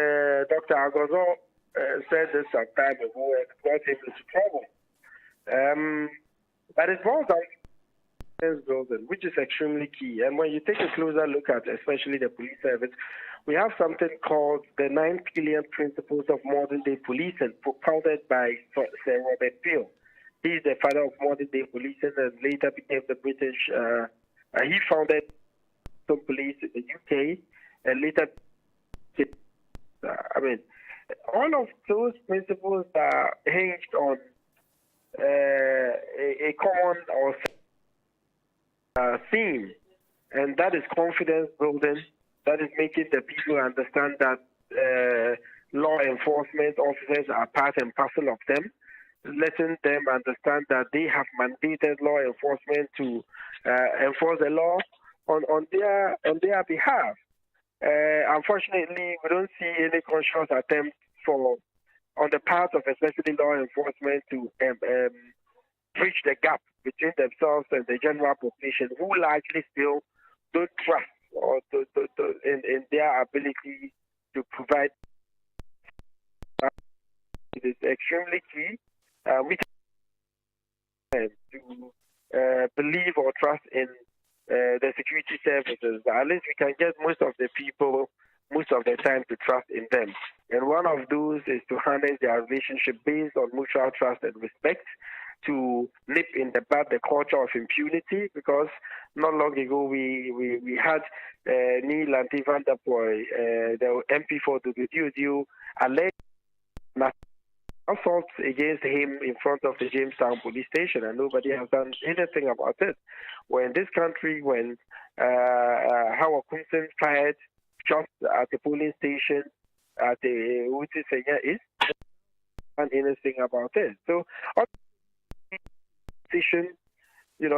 Dr. Agozo said this some time ago and got him into trouble. But it boils down to building, which is extremely key. And when you take a closer look at especially the police service, we have something called the 9 Pillar Principles of Modern-Day Policing, propounded by Sir Robert Peel. He is the father of modern-day policing and later became the British. He founded some police in the UK and later, all of those principles are hinged on a common or theme, and that is confidence building. That is making the people understand that law enforcement officers are part and parcel of them, letting them understand that they have mandated law enforcement to enforce the law on their behalf. Unfortunately, we don't see any conscious attempt on the part of especially law enforcement to bridge the gap between themselves and the general population, who largely still don't trust or in their ability to provide. It is extremely key. We can believe or trust in the security services. At least we can get most of the people most of the time to trust in them. And one of those is to harness their relationship based on mutual trust and respect, to nip in the bud the culture of impunity, because not long ago we had Neil Van der Poel, the MP for the Dudu, alleged assaults against him in front of the Jamestown police station, and nobody has done anything about it. Well, in this country, when Howard Kumsen fired shots at the polling station at the Uti Senya is, and anything about it. So,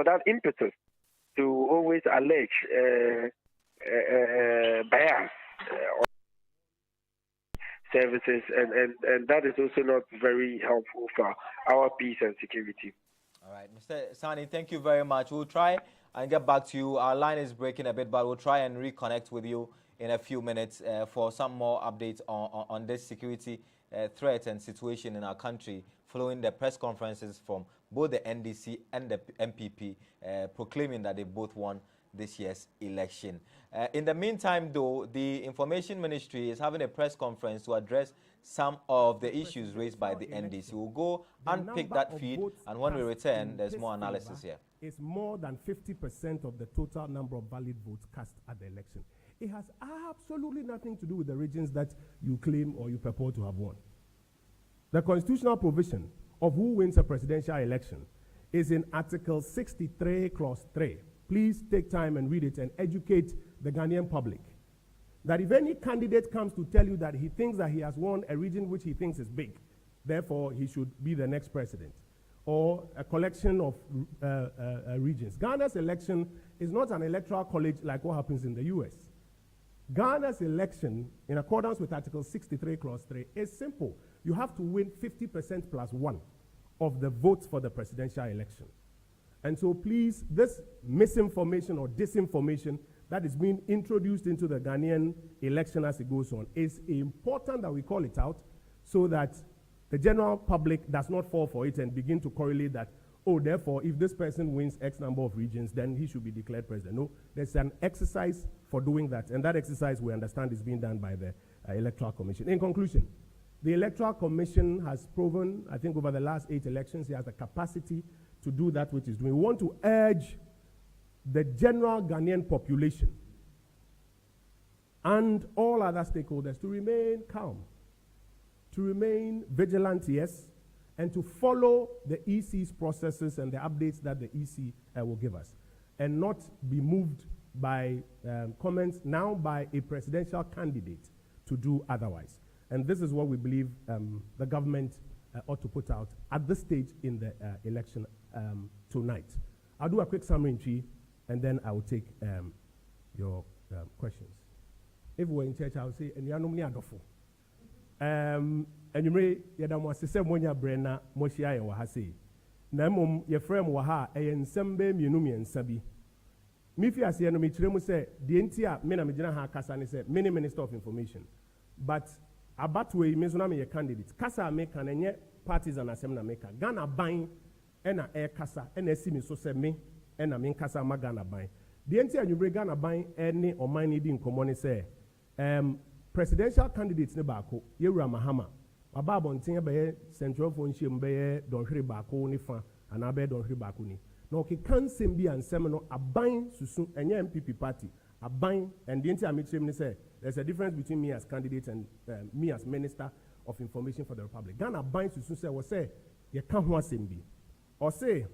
that impetus to always allege bias on services, and that is also not very helpful for our peace and security. All right, Mr. Sani, thank you very much. We'll try and get back to you. Our line is breaking a bit, but we'll try and reconnect with you in a few minutes for some more updates on this security threat and situation in our country following the press conferences from both the NDC and the MPP proclaiming that they both won this year's election. In the meantime, though, the Information Ministry is having a press conference to address some of the issues raised by the NDC. We'll go and pick that feed, and when we return, there's more analysis here. It's more than 50% of the total number of valid votes cast at the election. It has absolutely nothing to do with the regions that you claim or you purport to have won. The constitutional provision of who wins a presidential election is in Article 63, Clause 3. Please take time and read it and educate the Ghanaian public that if any candidate comes to tell you that he thinks that he has won a region which he thinks is big, therefore he should be the next president, or a collection of regions. Ghana's election is not an electoral college like what happens in the US. Ghana's election, in accordance with Article 63, Clause 3, is simple. You have to win 50% plus 1 of the votes for the presidential election. And so please, this misinformation or disinformation that is being introduced into the Ghanaian election as it goes on is important that we call it out so that the general public does not fall for it and begin to correlate that, oh, therefore, if this person wins X number of regions, then he should be declared president. No, there's an exercise for doing that, and that exercise, we understand, is being done by the Electoral Commission. In conclusion, the Electoral Commission has proven, I think over the last 8 elections, he has the capacity to do that which is doing. We want to urge the general Ghanaian population and all other stakeholders to remain calm, to remain vigilant, yes, and to follow the EC's processes and the updates that the EC will give us, and not be moved by comments now by a presidential candidate to do otherwise. And this is what we believe the government ought to put out at this stage in the election tonight. I'll do a quick summary in Chi, and then I will take your questions. If we're in church, I will say, and you are normally adofo. And you may, Yadam was the same when you brenna, Moshia and Wahasi. Namum, your friend Waha, and Sembe, Munumi and Sabi. Mifia say, no, Mitremu say, the entire Menamijana Kasani said, many Minister of Information. But Abatwe, Mizunami, a candidate. Kasa make and yet parties and assembly maker. Ghana buying and a air Kasa, and a simi so say me, and I mean Kasa Magana buying. The entire you bring Ghana buying any or my needing common say, presidential candidates Nebako, Yura Mahama, Ababon Tinga Central Phone Shim Baye, Don Ribako, Nifa, and Abe Don Ribakuni. No, he can't seem be and seminal a buying Susun and your MPP party, a buying, and the entire midstream say there's a difference between me as candidate and me as Minister of Information for the Republic. Ghana buying Susun say, or say, you can't want Simbi, or say,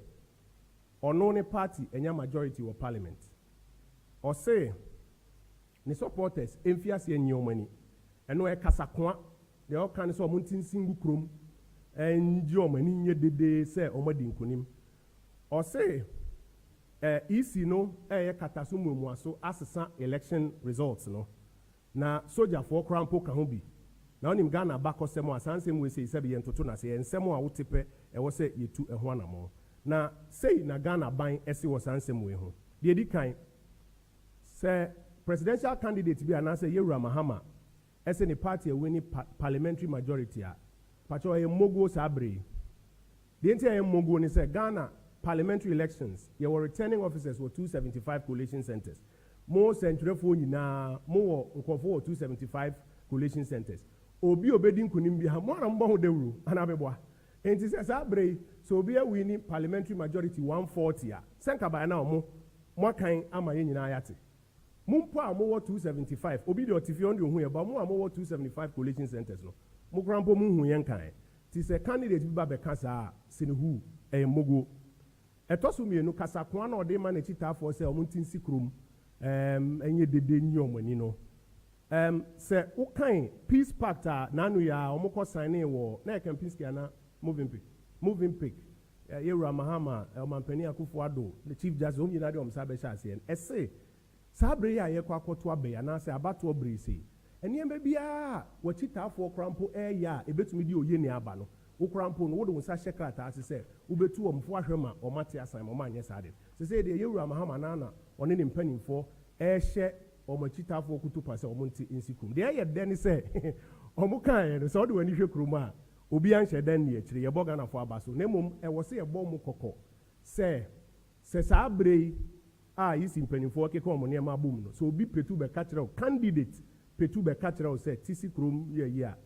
or no party and your majority or parliament, or say, the supporters, Enfiasi and your money, and no Kasakwa, they all kinds of Muntin Singu Krum, and your money, they say, Omadin Kunim. Or say, EC no, Katasumu Mwaso, assassin election results, no. Na soldier for Crampo Kahubi. Now, in Ghana, Bako Semo, Sansim will say, Sabi and Totuna say, and Semo Utipe, and was say, you two and one more. Now, say, na Ghana buying Essie was Sansim way home. The Edikai say, presidential candidate be announced, Yura Mahama, as any party winning parliamentary majority. Pacho a Mogo Sabri. The entire Mogo is Ghana. Parliamentary elections, your returning officers were 275 collation centers. More central phone na more nkofo 275 collation centers. Obi obedin kunim bi ha mo na mbo ho dawru anabeboa. Enti se sa brei so obi a winning parliamentary majority 140 a. Senka ba na omo mo kan ama ye nyina ayate. Mumpo a mo 275 obi de otifi on de hu ye ba mo a mo 275 collation centers no. Mo krampo mu hu ye nkan. Ti se candidate bi ba be kasa sinihu mogo. Etosu mienu kasa ko na ode ma na chitafo se omo ntinsi krom. Enye dede nyi omani no. Se ukan peace pact nanu ya omoko signing wo na campaign na moving pick Yewura Mahama Mampani Akufo-Addo the chief justice o nyina de omsabe sha ase ese sabre ya ye kwa akoto abe na se abato obrisi eniem bia wachitafo krampo ya ebetumi di oye ni aba no wo krampo no wo de wonsa shekrata ase se ubetu omfo ahwema omate asan mo manye sade se de Yewura Mahama na one ne mpanimfo ehye omachitafo kutupa se omonti insikum de ye de ni se omukan no so de wani hwe kruma obi anhye dan ne akire ye boga na fo abaso nemom e wo se ye bo mu kokko se sabrei yisi mpanimfo ke ko mo ne ma bum no so obi petu be catcher candidate petu be catcher se tisi krom ye a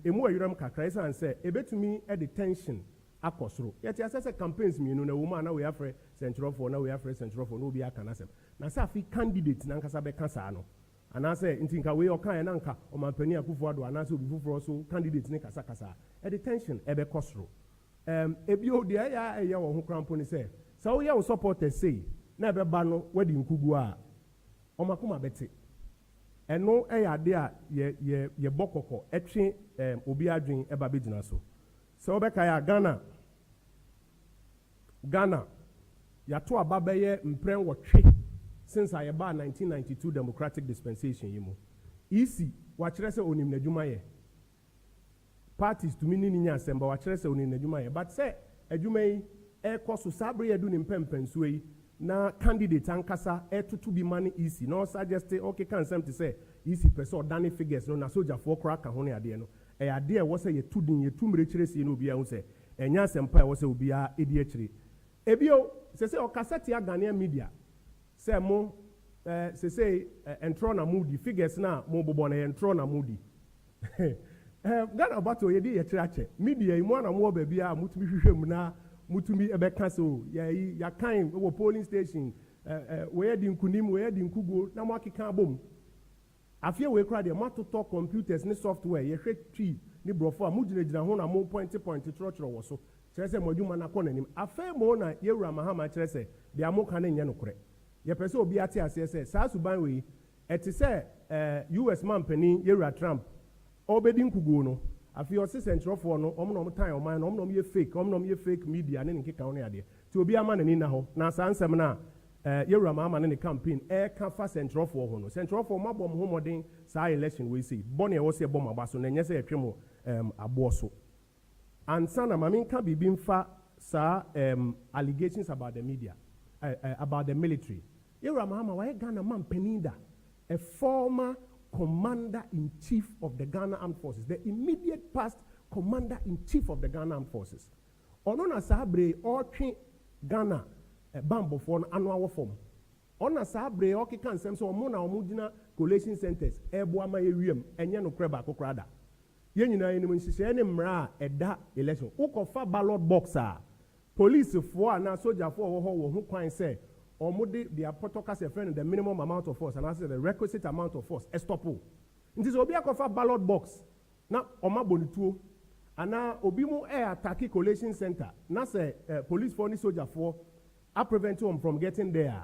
emu ayuram kakra isan se ebetumi e detention akosoro yeti asese campaigns mienu na woman na we afre central for na we afre central for no bi aka na sem na sa fi candidate na nkasa be kasa no anase ntinka we okan na nka o Mampani Akufo-Addo anase obi fufuro so candidate ne kasa e detention e be kosoro ebi o de ya wo ho krampo ni se sa wo ya wo supporters say na be ba no wadi nkugu a o makoma bete eno ya de a ye bokoko etwe obi adwen e ba be gina so so obeka ya Ghana ya to ababaye mpren wotwe since I ba 1992 democratic dispensation yimo isi wa kire se onim nadwuma ye parties to mini nya semba wa kire se onim nadwuma ye but say adwuma yi e koso sabre yedu ni mpempensuo yi na candidate ankasa e tutu bi mani isi no suggest okay can something say isi person dane figures no na soldier for crack ho ne ade no e ade e wo se ye tudin ye tumre kire se no bia hu se enya sempa e wo se obi a edi akire ebio se okasete agane media se mo se entro na moody figures na mo bobo na entro na moody Ghana bato ye di ye chirache media imu na mo ba bia mutumi hwehwem na mutumi ebeka so ya kan wo polling station we di nkunim we di nkugo na mo akeka bom afie we kra de matoto computers ni software ye hwe twi ni brofo a mugina ho na mo point trotro wo so kyerese mo adwuma na kɔ nanim afa mo na Yewura Mahama kyerese de amoka na nye nokore ye pese obi ate ase se saa suban we ete se US Mampani Yewura Trump obedi nkugo no afi o se central for no omno time oman no omno ye fake media ne nkeka ho ne ade ti obi ama na ni na ho na saa nsɛm na Yewura Mahama ne campaign ka fa central for ho no central for mabom ho modern saa election we say bone e wo se bom abaso na nye se etwemo abo so ansana maminka bibimfa sa allegations about the media about the military Yewura Mahama wa Ghana Mampani da a former commander-in-chief of the Ghana Armed Forces, the immediate past commander-in-chief of the Ghana Armed Forces. Ono na sabre otwe Ghana bambo for annual form. Ona sabre okeka nsem so omo na omo gina collation centers ebo ama ewiem enye no kreba kokrada. Ye nyina enim nhihye ne mra eda election. Ukofa ballot boxer. Police for na soldier for wo ho kwan say omode their protocol friend the minimum amount of force and I say the requisite amount of force estopo. Nti so obi akofa ballot box na oma bonituo ana obi mu attack collation center na say police for ni soldier for a prevent them from getting there.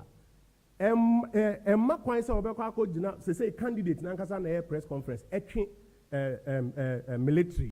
Kwan say obekọ akogina say candidate na nkasa na press conference etwe military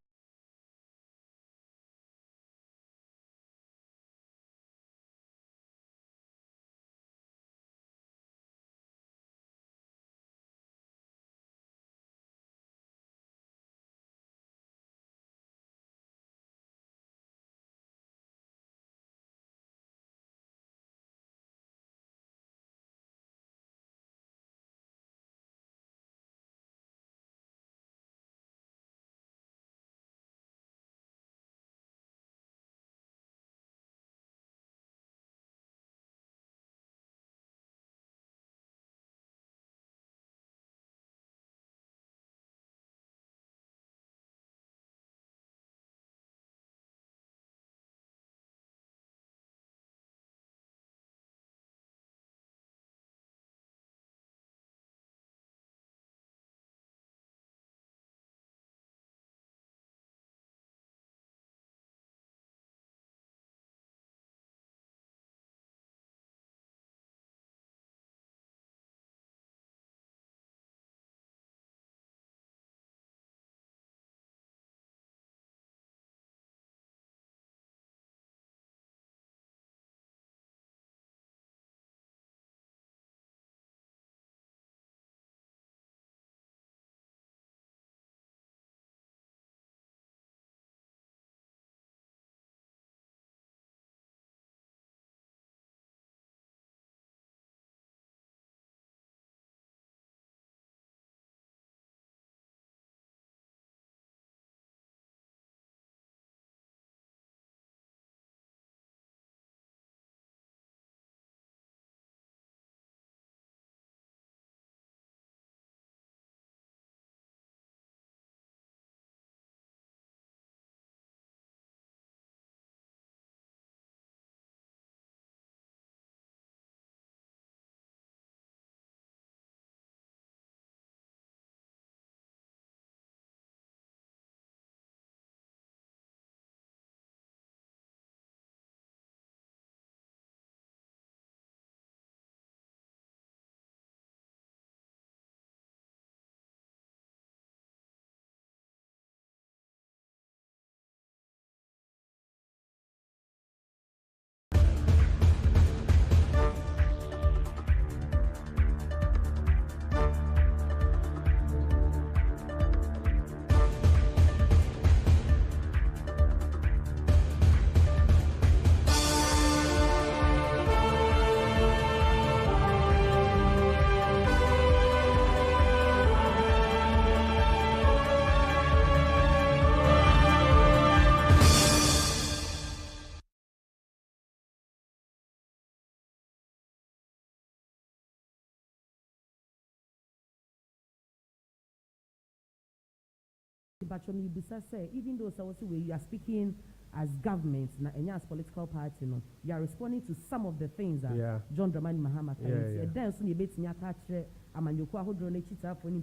Even though you are speaking as government and as political party, no, you are responding to some of the things that John Dramani Mahama said. Then soon you bet me catch Amanyoko who drone cheater for any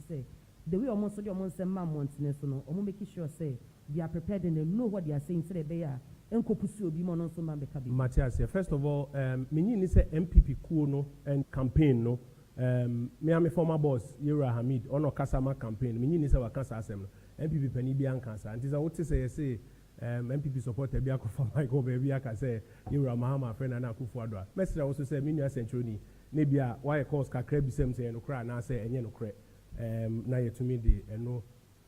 say the way almost say man wants no, or making sure say they are prepared and they know what they are saying. Say they are. Matthias, first of all, me say MPP no and campaign no. Me am a former boss, Yura Hamid, ono Kasama campaign. Me say wakasa asem. MPP penny bi ankasa. And is what say MPP supporter bi akufo Michael baby aka say Yura Mahama friend na Akufo-Addo. Mesra also say me nua centroni ne bia why cause kakra bi sem say no kra na say enye no kra. Na yetumi de eno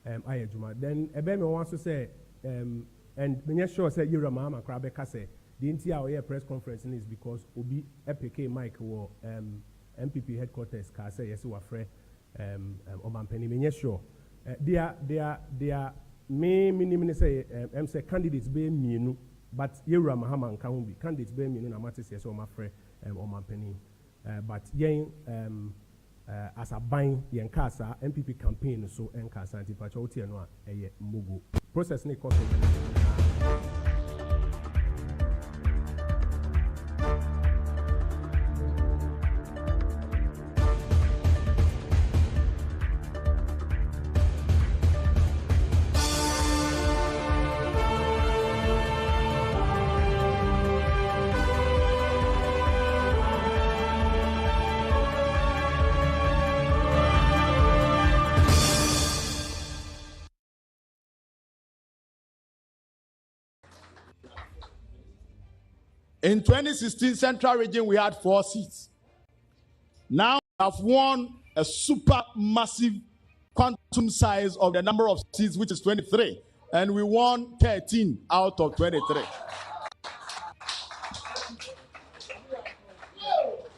ayeduma. Then ebe me wan so say and when you sure say Yura Mahama Krabe Kase, the entire press conference is because Obi EPK Mike or MPP headquarters Kase yes we afre Omampeni. When you sure they are me say say candidates be mienu, but Yura Mahama can be candidates be mienu na matis yes Omafre Omampeni. But yen as a buying yen kasa MPP campaign so enkasa antipacho oti eno a eye mugu process ne cost. In 2016 Central Region, we had 4 seats. Now we have won a super massive quantum size of the number of seats, which is 23. And we won 13 out of 23.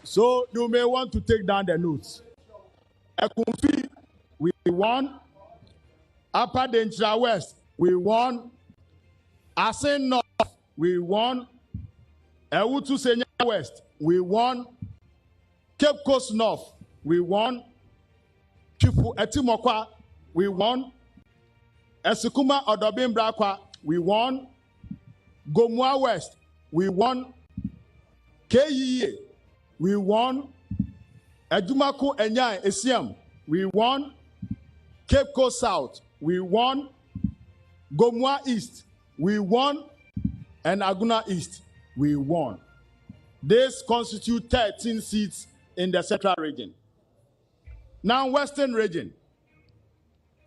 So you may want to take down the notes. Ekumfi, we won. Upper Denchira West, we won. Asen North, we won. Ewutu Senya West, we won. Cape Coast North, we won. Kifu Etimokwa, we won. Esukuma Odobin Brakwa, we won. Gomua West, we won. Keyiye, we won. Edumaku Enyai Esiam, we won. Cape Coast South, we won. Gomua East, we won. And Aguna East, we won. This constitute 13 seats in the Central Region. Now, Western Region,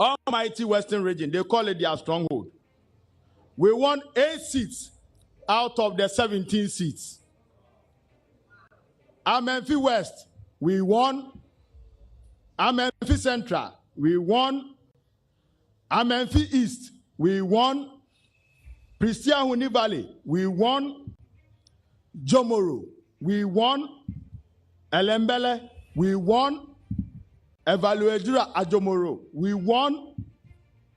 almighty Western Region, they call it their stronghold. We won 8 seats out of the 17 seats. Amenfi West, we won. Amenfi Central, we won. Amenfi East, we won. Pristiahuni Valley, we won. Jomoro, we won. Elembele, we won. Evaluedura Ajomoro, we won.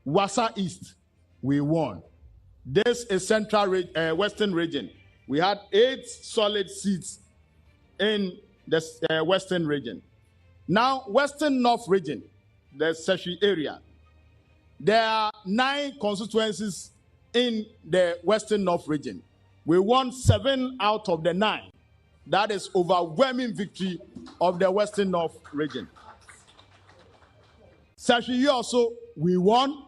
Wasa East, we won. This is Central Western Region. We had 8 solid seats in the Western Region. Now, Western North Region, the Seshi area. There are 9 constituencies in the Western North Region. We won 7 out of the 9. That is overwhelming victory of the Western North Region. Sashi also, we won.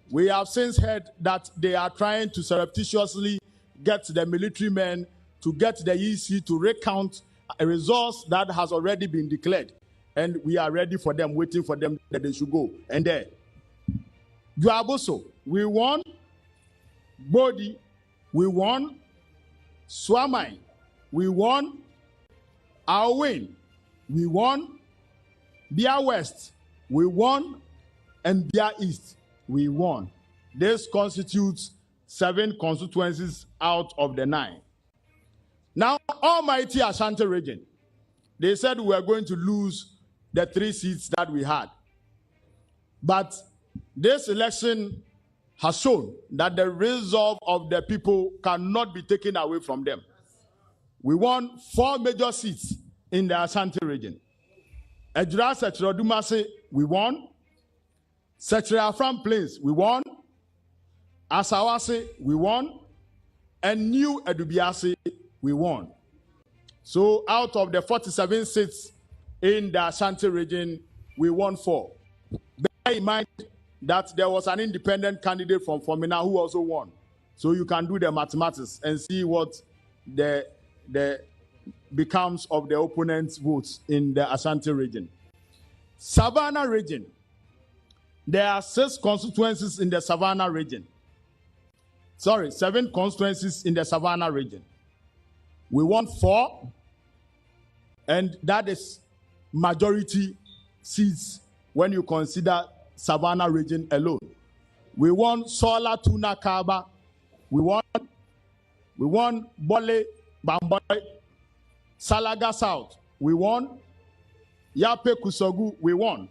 We have since heard that they are trying to surreptitiously get the military men to get the EC to recount a resource that has already been declared. And we are ready for them, waiting for them that they should go. And there. Juaboso, we won. Bodi, we won. Swamai, we won. Awin, we won. Bia West, we won. And Bia East, we won. This constitutes 7 constituencies out of the 9. Now, almighty Ashanti region, they said we were going to lose the 3 seats that we had. But this election has shown that the resolve of the people cannot be taken away from them. We won 4 major seats in the Ashanti region. Ejura Sechirodumase, we won. Sechiafram Plains, we won. Asawase, we won. And New Edubiase, we won. So out of the 47 seats in the Ashanti region, we won 4. Bear in mind that there was an independent candidate from Fomina who also won. So you can do the mathematics and see what the becomes of the opponent's votes in the Ashanti region. Savannah region. There are 6 constituencies in the Savannah region. Sorry, 7 constituencies in the Savannah region. We won 4, and that is majority seats when you consider Savannah region alone. We won Sola Tuna Kaba. We won Bole Bamboy. Salaga South. We won. Yape Kusogu. We won.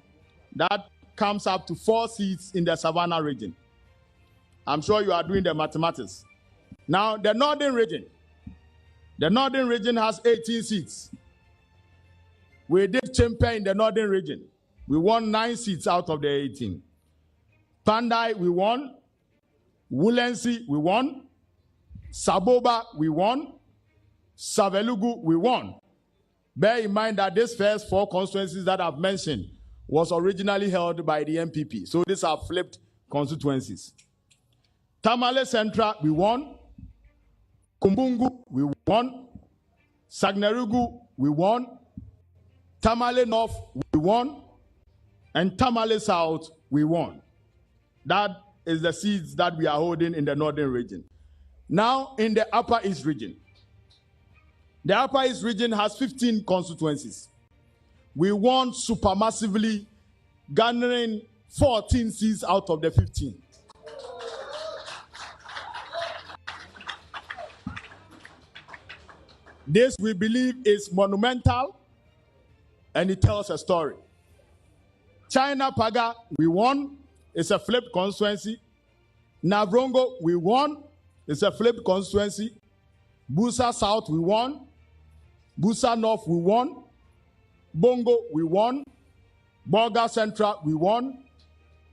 That comes up to 4 seats in the Savannah region. I'm sure you are doing the mathematics. Now, the northern region. The northern region has 18 seats. We did champion in the northern region. We won 9 seats out of the 18. Pandai, we won. Wulensi, we won. Saboba, we won. Savelugu, we won. Bear in mind that these first 4 constituencies that I've mentioned was originally held by the MPP. So these are flipped constituencies. Tamale Central, we won. Kumbungu, we won. Sagnerugu, we won. Tamale North, we won. And Tamale South, we won. That is the seats that we are holding in the northern region. Now, in the Upper East region. The Upper East region has 15 constituencies. We won supermassively, garnering 14 seats out of the 15. This, we believe, is monumental, and it tells a story. China Paga, we won. It's a flipped constituency. Navrongo, we won. It's a flipped constituency. Busa South, we won. Busa North, we won. Bongo, we won. Bolga Central, we won.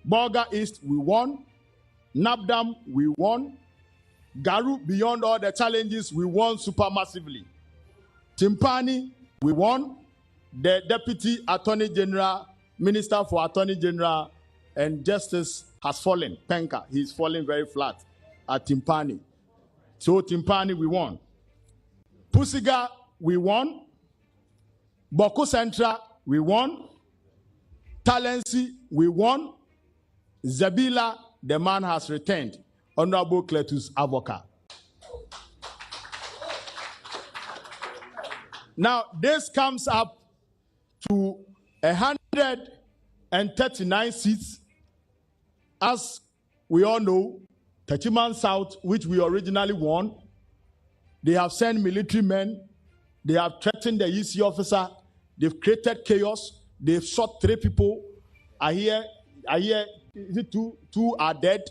Bolga East, we won. Nabdam, we won. Garu, beyond all the challenges, we won supermassively. Timpani, we won. The Deputy Attorney General, Minister for Attorney General and Justice has fallen. Penka, he's fallen very flat at Timpani. So Timpani, we won. Pusiga, we won. Boko Central, we won. Talensi, we won. Zabila, the man has returned. Honorable Cletus Avoka. Now, this comes up to 139 seats. As we all know, Techiman South, which we originally won, they have sent military men. They have threatened the EC officer. They've created chaos. They've shot 3 people. I hear 2 are dead.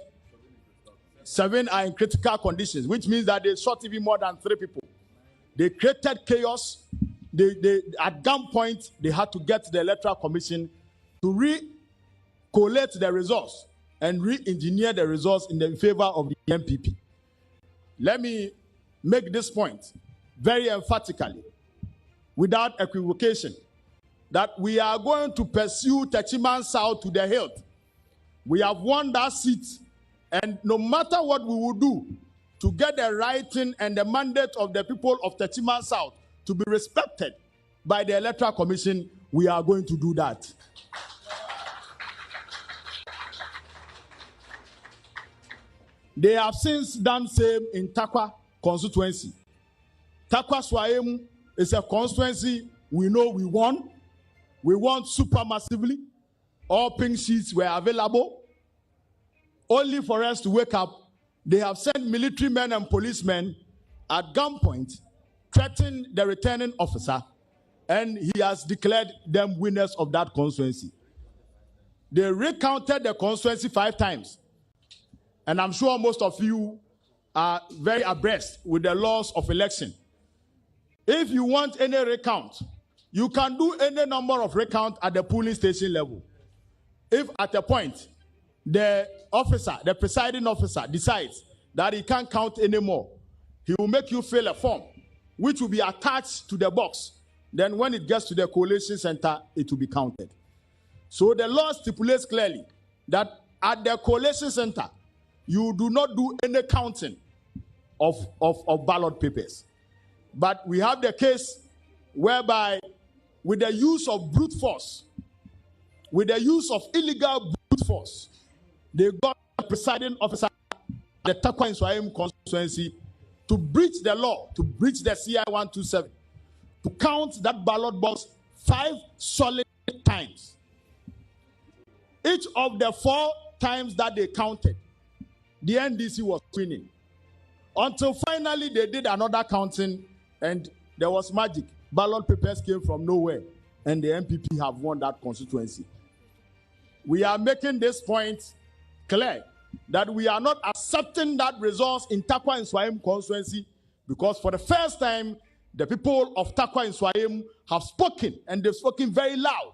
7 are in critical conditions, which means that they shot even more than 3 people. They created chaos. They at gunpoint, they had to get the Electoral Commission to collate the results and re-engineer the results in the favor of the MPP. Let me make this point very emphatically, without equivocation, that we are going to pursue Techiman South to the hilt. We have won that seat, and no matter what we will do to get the writing and the mandate of the people of Techiman South to be respected by the Electoral Commission, we are going to do that. They have since done same in Takwa constituency. Takwa Swayemu is a constituency we know we won. We won supermassively. All pink sheets were available. Only for us to wake up, they have sent military men and policemen at gunpoint, threatening the returning officer, and he has declared them winners of that constituency. They recounted the constituency 5 times. And I'm sure most of you are very abreast with the laws of election. If you want any recount, you can do any number of recount at the polling station level. If at a point the officer, the presiding officer, decides that he can't count anymore, he will make you fill a form, which will be attached to the box. Then when it gets to the collation center, it will be counted. So the law stipulates clearly that at the collation center, you do not do any counting of ballot papers. But we have the case whereby with the use of brute force, with the use of illegal brute force, they got the presiding officer, the Takwa Nswaim constituency, to breach the law, to breach the CI 127, to count that ballot box 5 solid times. Each of the 4 times that they counted, the NDC was winning. Until finally they did another counting and there was magic. Ballot papers came from nowhere and the MPP have won that constituency. We are making this point clear that we are not accepting that results in Takwa Nswaim constituency, because for the first time, the people of Takwa Nswaim have spoken, and they've spoken very loud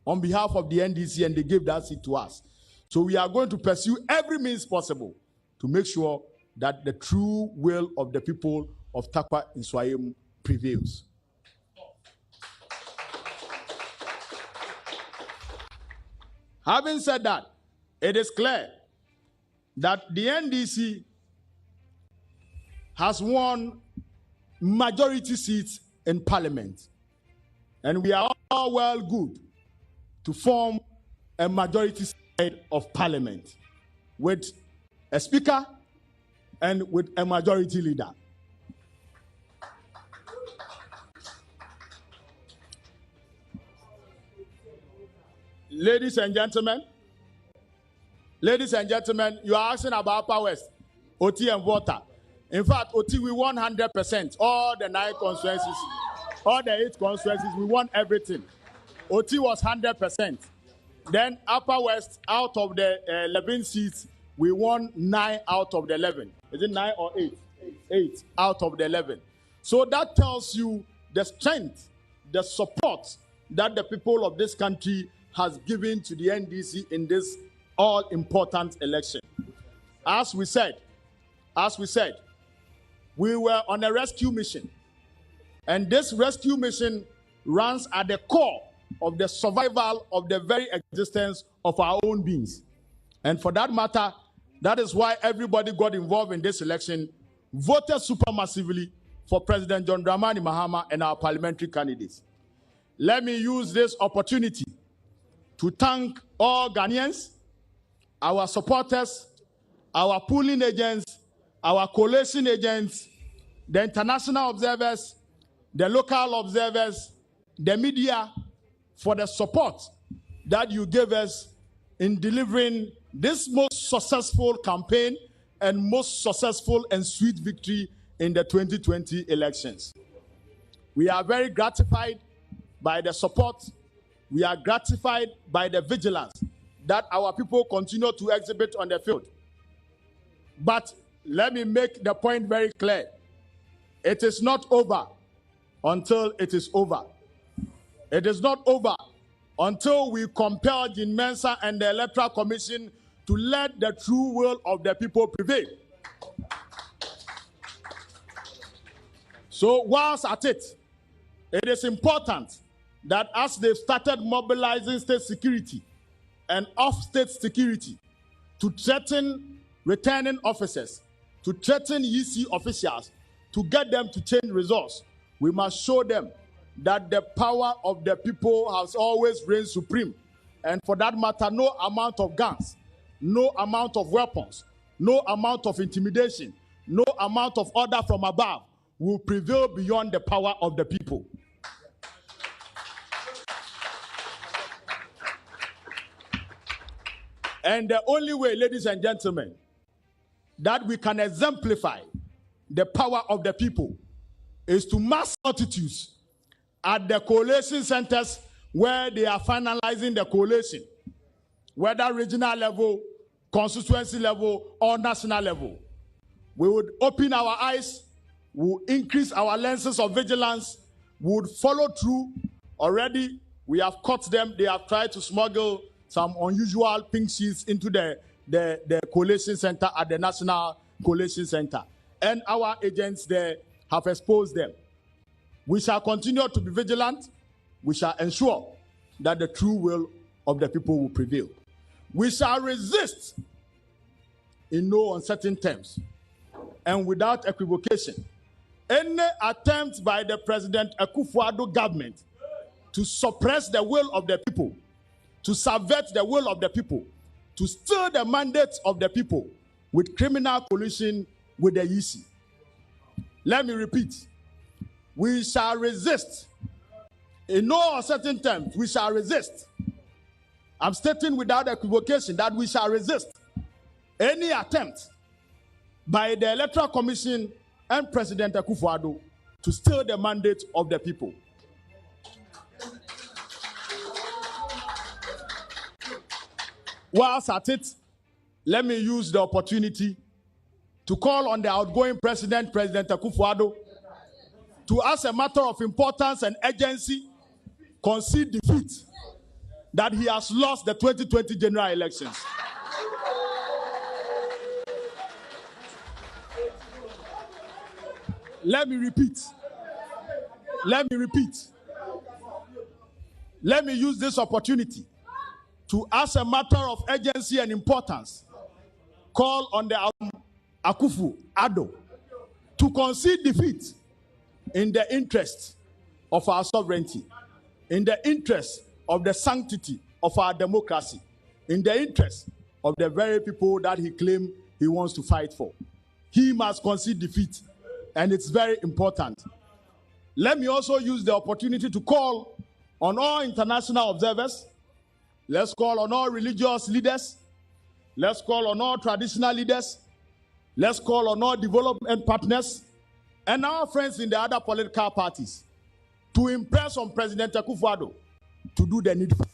on behalf of the NDC, and they gave that seat to us. So we are going to pursue every means possible to make sure that the true will of the people of Takwa Nswaim prevails. Having said that, it is clear that the NDC has won majority seats in Parliament. And we are all well good to form a majority side of Parliament with a speaker and with a majority leader. Ladies and gentlemen, you are asking about Upper West, OT and water. In fact, OT, we won 100%. All the 9 constituencies, all the 8 constituencies, we won everything. OT was 100%. Then Upper West, out of the 11 seats, we won 9 out of the 11. Is it 9 or 8? 8 out of the 11. So that tells you the strength, the support that the people of this country has given to the NDC in this all-important election. As we said, we were on a rescue mission. And this rescue mission runs at the core of the survival of the very existence of our own beings. And for that matter, that is why everybody got involved in this election, voted supermassively for President John Dramani Mahama and our parliamentary candidates. Let me use this opportunity to thank all Ghanaians, our supporters, our polling agents, our collation agents, the international observers, the local observers, the media, for the support that you gave us in delivering this most successful campaign and most successful and sweet victory in the 2020 elections. We are very gratified by the support. We are gratified by the vigilance that our people continue to exhibit on the field. But let me make the point very clear. It is not over until it is over. It is not over until we compel Jean Mensah and the Electoral Commission to let the true will of the people prevail. So whilst at it, it is important that as they've started mobilizing state security and off-state security to threaten returning officers, to threaten EC officials, to get them to change results, we must show them that the power of the people has always reigned supreme. And for that matter, no amount of guns, no amount of weapons, no amount of intimidation, no amount of order from above will prevail beyond the power of the people. And the only way, ladies and gentlemen, that we can exemplify the power of the people is to mass multitudes at the collation centers where they are finalizing the collation, whether regional level, constituency level, or national level. We would open our eyes, we would increase our lenses of vigilance, we would follow through. Already, we have caught them. They have tried to smuggle some unusual pink sheets into the collation center at the National Collation Center. And our agents there have exposed them. We shall continue to be vigilant. We shall ensure that the true will of the people will prevail. We shall resist in no uncertain terms and without equivocation any attempt by the President Akufo-Addo government to suppress the will of the people, to subvert the will of the people, to steal the mandates of the people with criminal collusion with the EC. Let me repeat. We shall resist. In no uncertain terms, we shall resist. I'm stating without equivocation that we shall resist any attempt by the Electoral Commission and President Akufo-Addo to steal the mandate of the people. Whilst at it, let me use the opportunity to call on the outgoing President Akufo-Addo, to, as a matter of importance and urgency, concede defeat that he has lost the 2020 general elections. Let me repeat. Let me use this opportunity to, as a matter of urgency and importance, call on the Akufo-Addo to concede defeat in the interest of our sovereignty, in the interest of the sanctity of our democracy, in the interest of the very people that he claimed he wants to fight for. He must concede defeat, and it's very important. Let me also use the opportunity to call on all international observers. Let's call on all religious leaders. Let's call on all traditional leaders. Let's call on all development partners and our friends in the other political parties to impress on President Akufo-Addo to do the needful.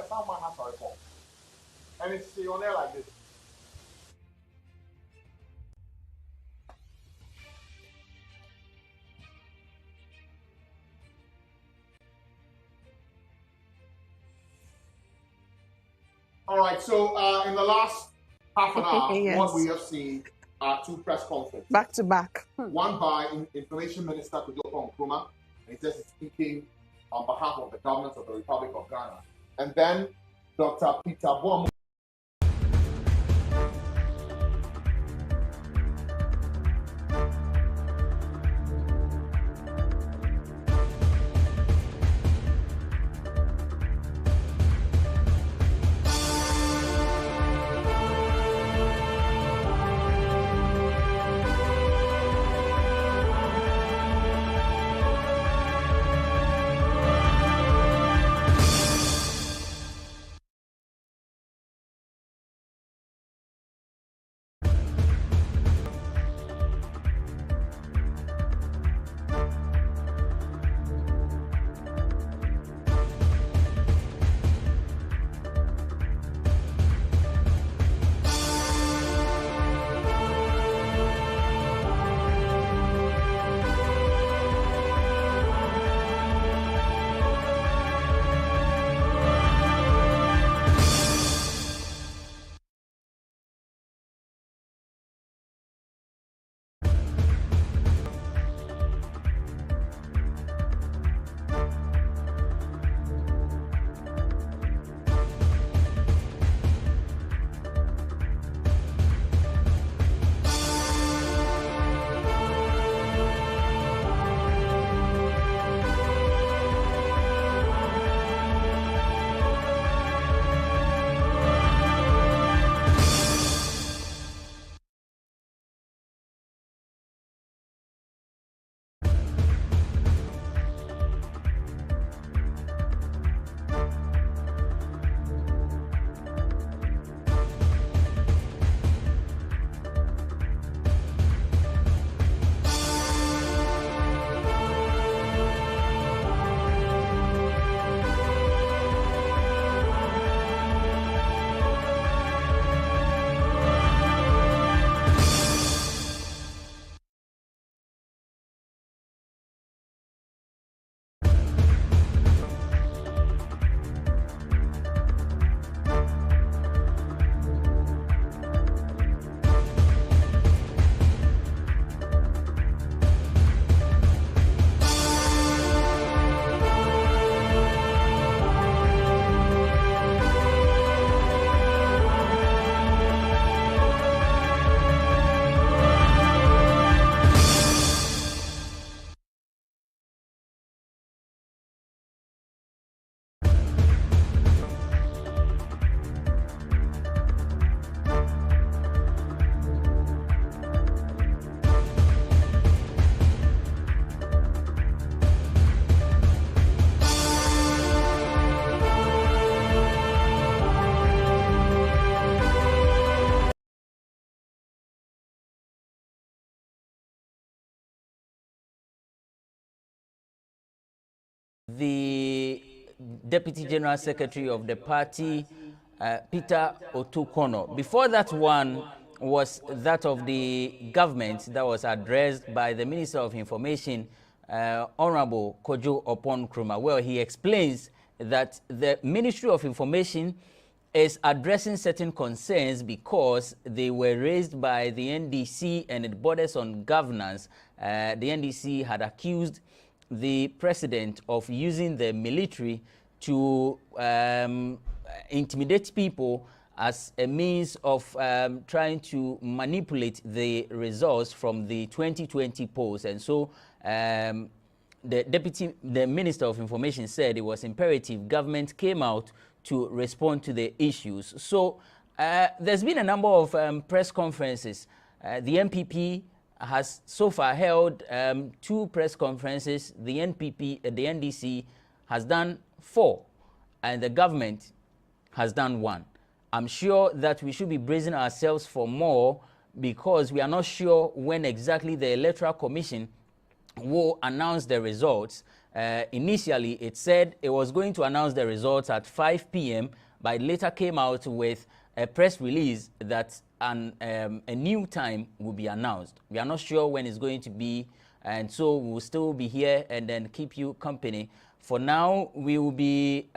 Someone has a report. And it's on there like this. All right, so in the last half an hour, yes, what we have seen are two press conferences. Back to back. One by Information Minister Kujoko Nkrumah, and he says he's speaking on behalf of the government of the Republic of Ghana. And then Dr. Peter Bomo the Deputy General Secretary of the party, Peter Otukono. Before that one was that of the government that was addressed by the Minister of Information, Honorable Kojo Opon Nkrumah, where he explains that the Ministry of Information is addressing certain concerns because they were raised by the NDC and it borders on governance. The NDC had accused the president of using the military to intimidate people as a means of trying to manipulate the results from the 2020 polls. And so the Minister of Information said it was imperative government came out to respond to the issues. So there's been a number of press conferences. The MPP has so far held 2 press conferences. The NDC has done 4, and the government has done 1. I'm sure that we should be bracing ourselves for more because we are not sure when exactly the Electoral Commission will announce the results. Initially, it said it was going to announce the results at 5 p.m., but it later came out with a press release that a new time will be announced. We are not sure when it's going to be, and so we'll still be here and then keep you company. For now, we will be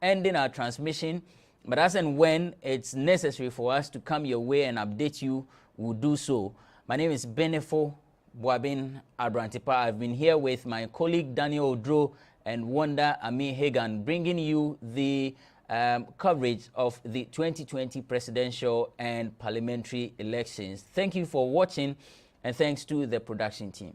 ending our transmission, but as and when it's necessary for us to come your way and update you, we'll do so. My name is Benefo Boabin Abrantipa. I've been here with my colleague Daniel Odro and Wanda Ami Hagan, bringing you the coverage of the 2020 presidential and parliamentary elections. Thank you for watching, and thanks to the production team.